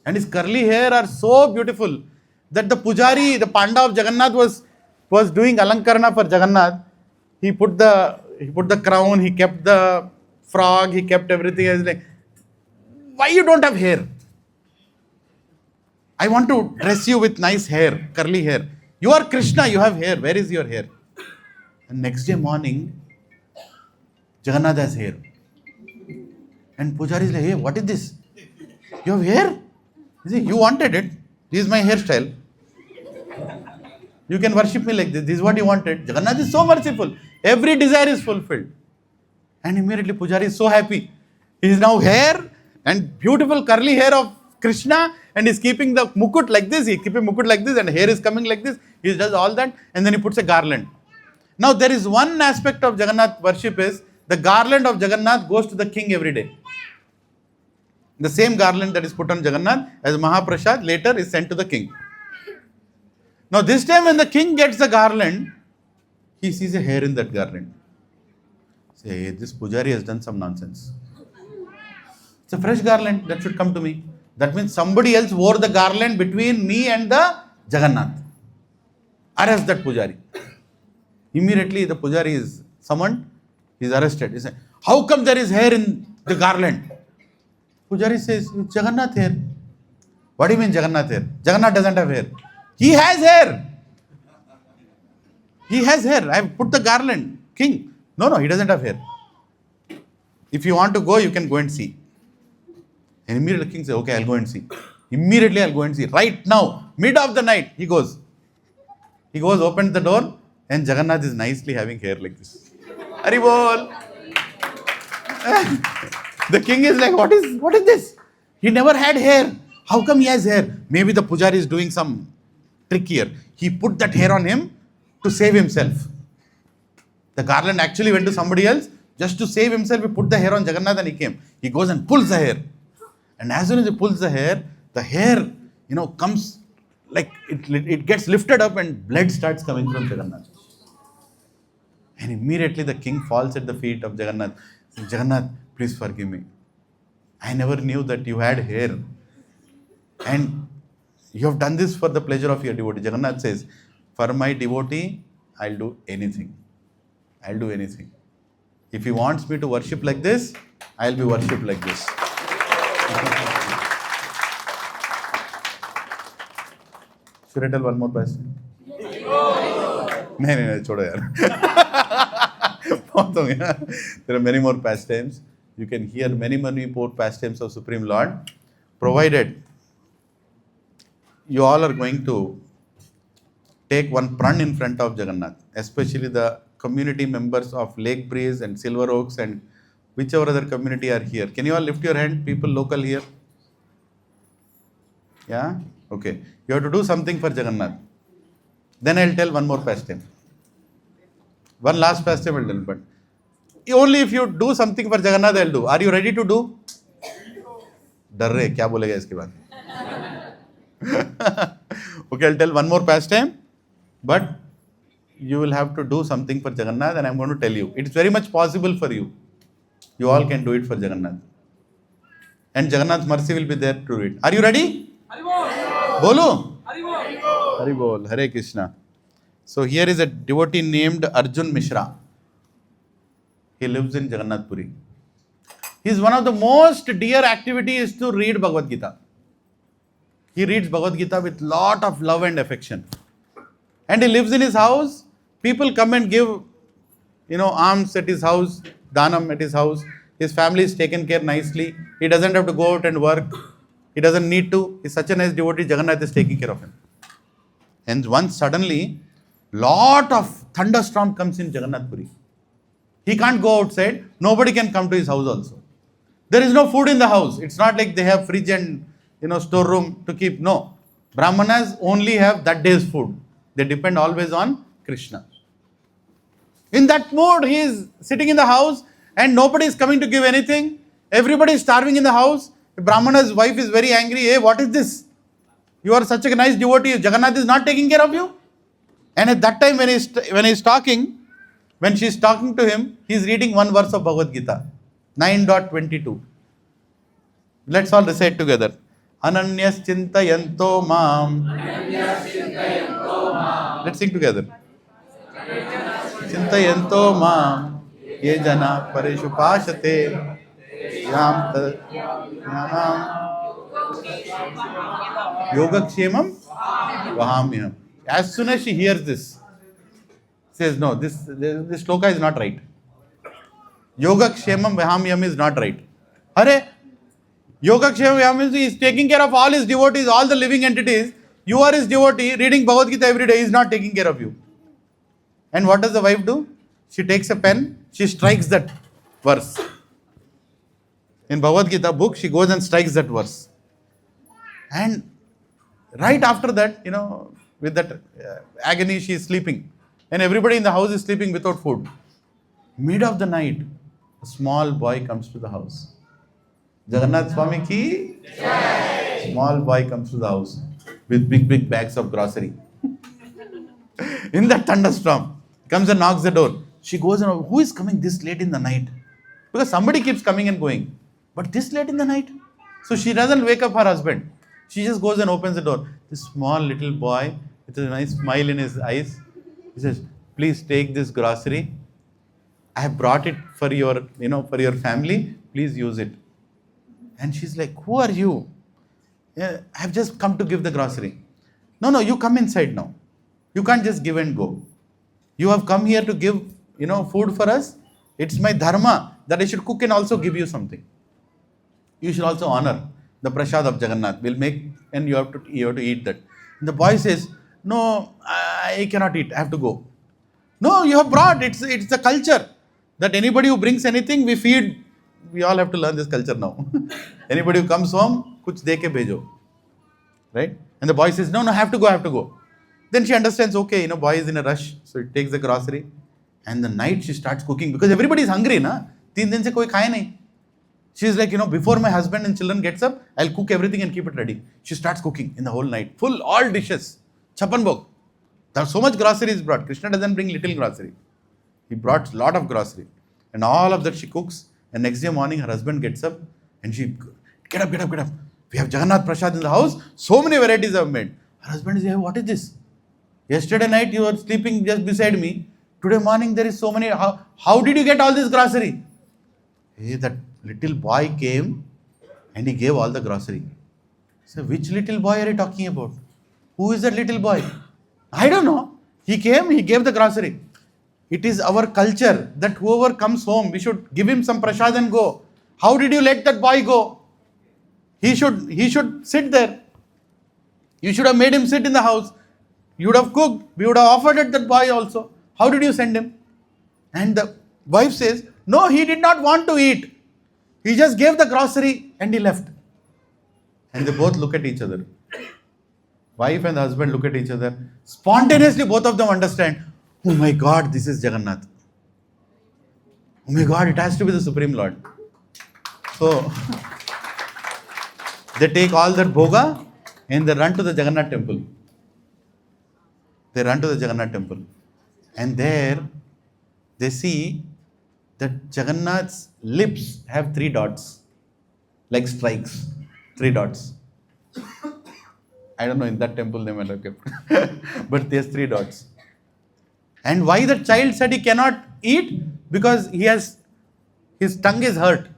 And his curly hair are so beautiful that the pujari, the panda of Jagannath was doing alankarana for Jagannath. He put the crown, he kept the frog, he kept everything. I was like, why you don't have hair? I want to dress you with nice hair, curly hair. You are Krishna, you have hair. Where is your hair? And next day morning, Jagannath has hair. And Pujari is like, hey, what is this? You have hair? He says, you wanted it. This is my hairstyle. You can worship me like this. This is what you wanted. Jagannath is so merciful. Every desire is fulfilled. And immediately Pujari is so happy. He is now hair and beautiful curly hair of Krishna, and he's keeping the mukut like this. He keeps a mukut like this, and hair is coming like this. He does all that, and then he puts a garland. Now there is one aspect of Jagannath worship is the garland of Jagannath goes to the king every day. The same garland that is put on Jagannath as Mahaprasad later is sent to the king. Now this time when the king gets the garland, he sees a hair in that garland. Say, hey, this Pujari has done some nonsense. It's a fresh garland that should come to me. That means somebody else wore the garland between me and the Jagannath. Arrest that Pujari. Immediately the Pujari is summoned. He is arrested. He says, how come there is hair in the garland? Pujari says, it's Jagannath hair. What do you mean Jagannath hair? Jagannath doesn't have hair. He has hair. He has hair. I have put the garland. King. No, he doesn't have hair. If you want to go, you can go and see. And immediately the king says, okay, I'll go and see. Immediately I'll go and see. Right now, mid of the night, he goes. He goes, opens the door, and Jagannath is nicely having hair like this. Haribol. The king is like, what is this? He never had hair. How come he has hair? Maybe the Pujari is doing some trick here. He put that hair on him to save himself. The garland actually went to somebody else. Just to save himself, he put the hair on Jagannath and he came. He goes and pulls the hair. And as soon as he pulls the hair, comes like it gets lifted up and blood starts coming from Jagannath. And immediately the king falls at the feet of Jagannath. Says, Jagannath, please forgive me. I never knew that you had hair. And you have done this for the pleasure of your devotee. Jagannath says, for my devotee, I'll do anything. I'll do anything. If he wants me to worship like this, I'll be worshipped like this. Should I tell one more pastime? No, छोड़ो यार. बहुत हो गया. There are many more pastimes. You can hear many more pastimes of Supreme Lord, provided you all are going to take one pran in front of Jagannath, especially the community members of Lake Breeze and Silver Oaks and whichever other community are here. Can you all lift your hand, people local here? Yeah? Okay. You have to do something for Jagannath. Then I'll tell one more pastime. One last pastime I'll tell, but only if you do something for Jagannath I'll do. Are you ready to do? डर रहे क्या बोलेगा इसके बाद? Okay, I'll tell one more pastime, but you will have to do something for Jagannath, and I'm going to tell you. It's very much possible for you. You all can do it for Jagannath. And Jagannath's mercy will be there to do it. Are you ready? Bolu? Hari Bol. Hare Krishna. So here is a devotee named Arjun Mishra. He lives in Jagannath Puri. His one of the most dear activity is to read Bhagavad Gita. He reads Bhagavad Gita with lot of love and affection. And he lives in his house. People come and give, alms at his house, dhanam at his house. His family is taken care nicely. He doesn't have to go out and work. He doesn't need to. He's such a nice devotee. Jagannath is taking care of him. And once suddenly, lot of thunderstorm comes in Jagannath Puri. He can't go outside. Nobody can come to his house also. There is no food in the house. It's not like they have fridge and storeroom to keep. No. Brahmanas only have that day's food. They depend always on Krishna. In that mood, he is sitting in the house and nobody is coming to give anything. Everybody is starving in the house. The Brahmana's wife is very angry. Hey, what is this? You are such a nice devotee. Jagannath is not taking care of you. And at that time when she is talking to him, he is reading one verse of Bhagavad Gita. 9.22. Let's all recite together. Ananyas chintayanto maam. Let's sing together. Chintayanto maam. Ye jana parishupashate. Yam Yogakshemam Vahamyam. As soon as she hears this, says, no, this shloka is not right. Yogakshemam Vahamyam is not right. Hare, Yogakshemam Vahamyam is taking care of all his devotees, all the living entities. You are his devotee, reading Bhagavad Gita every day. He is not taking care of you. And what does the wife do? She takes a pen, she strikes that verse. In Bhagavad Gita book, she goes and strikes that verse. And right after that, with that agony, she is sleeping. And everybody in the house is sleeping without food. Mid of the night, a small boy comes to the house. Jagannath Swami ki small boy comes to the house with big bags of grocery. In that thunderstorm, comes and knocks the door. She goes and, who is coming this late in the night? Because somebody keeps coming and going. But this late in the night? So she doesn't wake up her husband. She just goes and opens the door. This small little boy with a nice smile in his eyes. He says, please take this grocery. I have brought it for your family. Please use it. And she's like, who are you? I have just come to give the grocery. No, you come inside now. You can't just give and go. You have come here to give, food for us. It's my dharma that I should cook and also give you something. You should also honor the prasad of Jagannath. We'll make, and you have to eat that. And the boy says, no, I cannot eat. I have to go. No, you have brought. It's the culture that anybody who brings anything, we feed. We all have to learn this culture now. Anybody who comes home, kuch de ke bhejo. Right? And the boy says, no, I have to go. Then she understands, okay, boy is in a rush. So he takes the grocery. And the night she starts cooking. Because everybody is hungry, na? 3 din se koi khaya nahi. She is like, before my husband and children gets up, I'll cook everything and keep it ready. She starts cooking in the whole night. Full, all dishes. Chapan bhog. There's so much grocery is brought. Krishna doesn't bring little grocery. He brought a lot of grocery. And all of that she cooks. And next day morning, her husband gets up and she, get up. We have Jagannath Prasad in the house. So many varieties I've made. Her husband is, hey, what is this? Yesterday night you were sleeping just beside me. Today morning there is so many. How did you get all this grocery? Hey, that little boy came and he gave all the grocery. So which little boy are you talking about? Who is that little boy? I don't know. He came, he gave the grocery. It is our culture that whoever comes home, we should give him some prasad and go. How did you let that boy go? He should sit there. You should have made him sit in the house. You would have cooked. We would have offered it that boy also. How did you send him? And the wife says, no, he did not want to eat. He just gave the grocery and he left. And they both look at each other. Wife and husband look at each other. Spontaneously, both of them understand, oh my God, this is Jagannath. Oh my God, it has to be the Supreme Lord. So, they take all their bhoga and they run to the Jagannath temple. They run to the Jagannath temple. And there, they see that Jagannath's lips have 3 dots, like strikes, 3 dots. I don't know, in that temple they might have kept. But there's 3 dots. And why the child said he cannot eat? Because his tongue is hurt.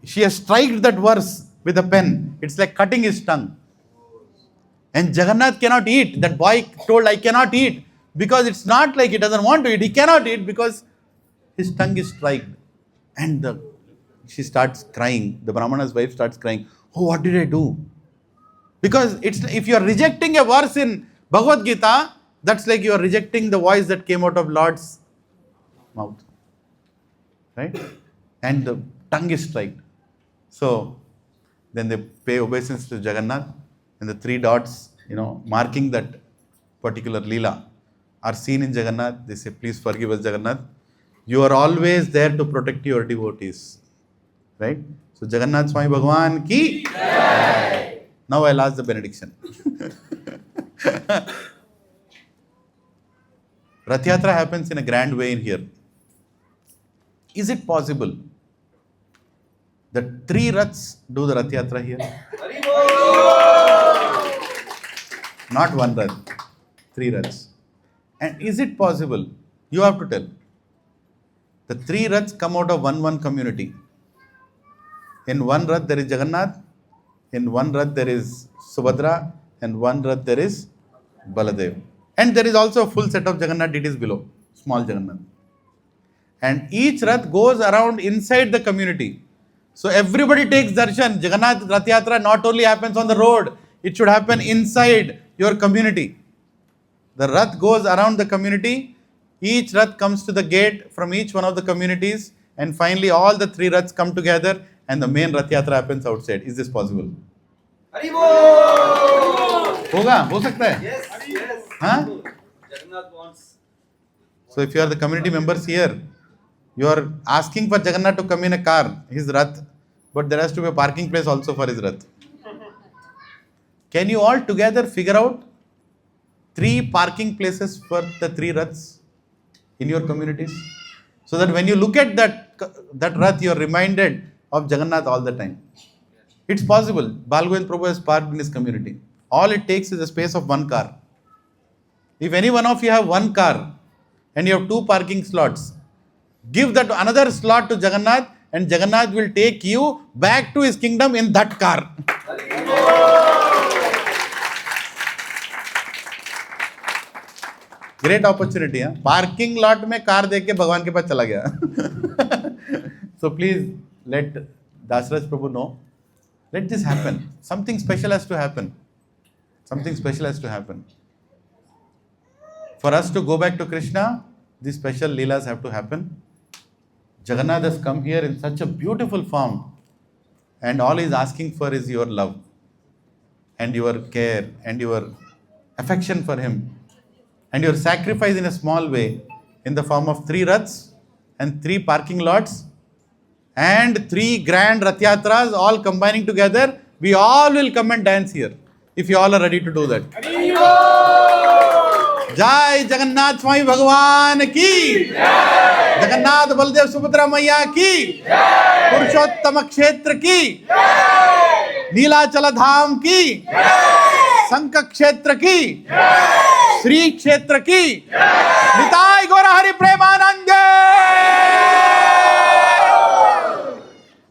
She has striked that verse with a pen. It's like cutting his tongue. And Jagannath cannot eat. That boy told, I cannot eat. Because it's not like he doesn't want to eat. He cannot eat because his tongue is striked. And she starts crying. The Brahmana's wife starts crying. Oh, what did I do? Because if you are rejecting a verse in Bhagavad Gita, that's like you are rejecting the voice that came out of Lord's mouth. Right? And the tongue is striked. So, then they pay obeisance to Jagannath, and the 3 dots, marking that particular Leela are seen in Jagannath. They say, please forgive us, Jagannath. You are always there to protect your devotees. Right? So, Jagannath Swami Bhagwan ki Jai. Now I'll ask the benediction. Rath Yatra happens in a grand way in here. Is it possible that 3 Raths do the Rath Yatra here? Not 1 Rath, 3 Raths. And is it possible? You have to tell. The 3 Raths come out of one community. In 1 Rath there is Jagannath, in 1 Rath there is Subhadra, and 1 Rath there is Baladev. And there is also a full set of Jagannath deities below, small Jagannath. And each Rath goes around inside the community. So everybody takes darshan. Jagannath Rath Yatra not only happens on the road, it should happen inside your community. The Rath goes around the community. Each Rath comes to the gate from each one of the communities. And finally all the 3 Raths come together and the main Rath Yatra happens outside. Is this possible? Hoga? Ho sakta hai? Yes. Huh? Jagannath wants. So if you are the community members here, you are asking for Jagannath to come in a car, his Rath, but there has to be a parking place also for his Rath. Can you all together figure out 3 parking places for the 3 Raths in your communities? So that when you look at that Rath, you are reminded of Jagannath all the time. It's possible. Baladev Prabhu has parked in his community. All it takes is the space of 1 car. If any one of you have 1 car and you have 2 parking slots, give that another slot to Jagannath and Jagannath will take you back to his kingdom in that car. Great opportunity. Huh? Parking lot में car देख के भगवान के पास चला गया. So please let Dasaraj Prabhu know. Let this happen. Something special has to happen. Something special has to happen. For us to go back to Krishna, these special leelas have to happen. Jagannath has come here in such a beautiful form, and all he is asking for is your love and your care and your affection for him and your sacrifice in a small way in the form of 3 Raths and 3 parking lots and 3 grand Rath Yatras all combining together. We all will come and dance here if you all are ready to do that. Jai Jagannath Swami Bhagwan ki Jai. Jagannath Baladev Subhadra Maiya ki Jai. Purushottam Kshetra ki Jai. Neelachala Dham ki Jai. Sankha Kshetra ki Jai. Sri Kshetra ki Jai. Nitai Gaura Hari Premanande.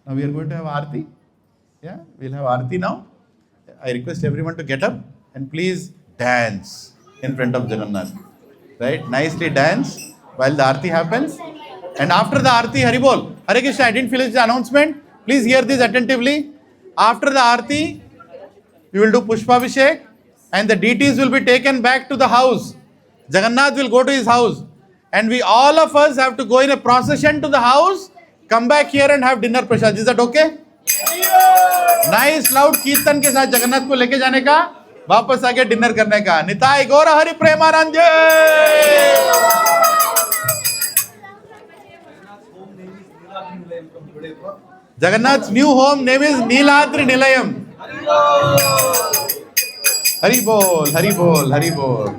Now we are going to have Aarti. Yeah, we'll have Aarti now. I request everyone to get up and please dance in front of Jagannath. Right? Nicely dance while the Aarti happens. And after the Aarti, Haribol. Hare Krishna, I didn't finish the announcement. Please hear this attentively. After the Aarti, we will do Pushpabhishek and the deities will be taken back to the house. Jagannath will go to his house. And we all of us have to go in a procession to the house, come back here and have dinner prasad. Is that okay? Nice loud कीर्तन के साथ जगन्नाथ को लेके जाने का, वापस आके dinner करने का। Nitai Gaur Hari Premanand Jagannath new home name is Niladri Nilayam. Hari बोल हरि बोल हरि बोल।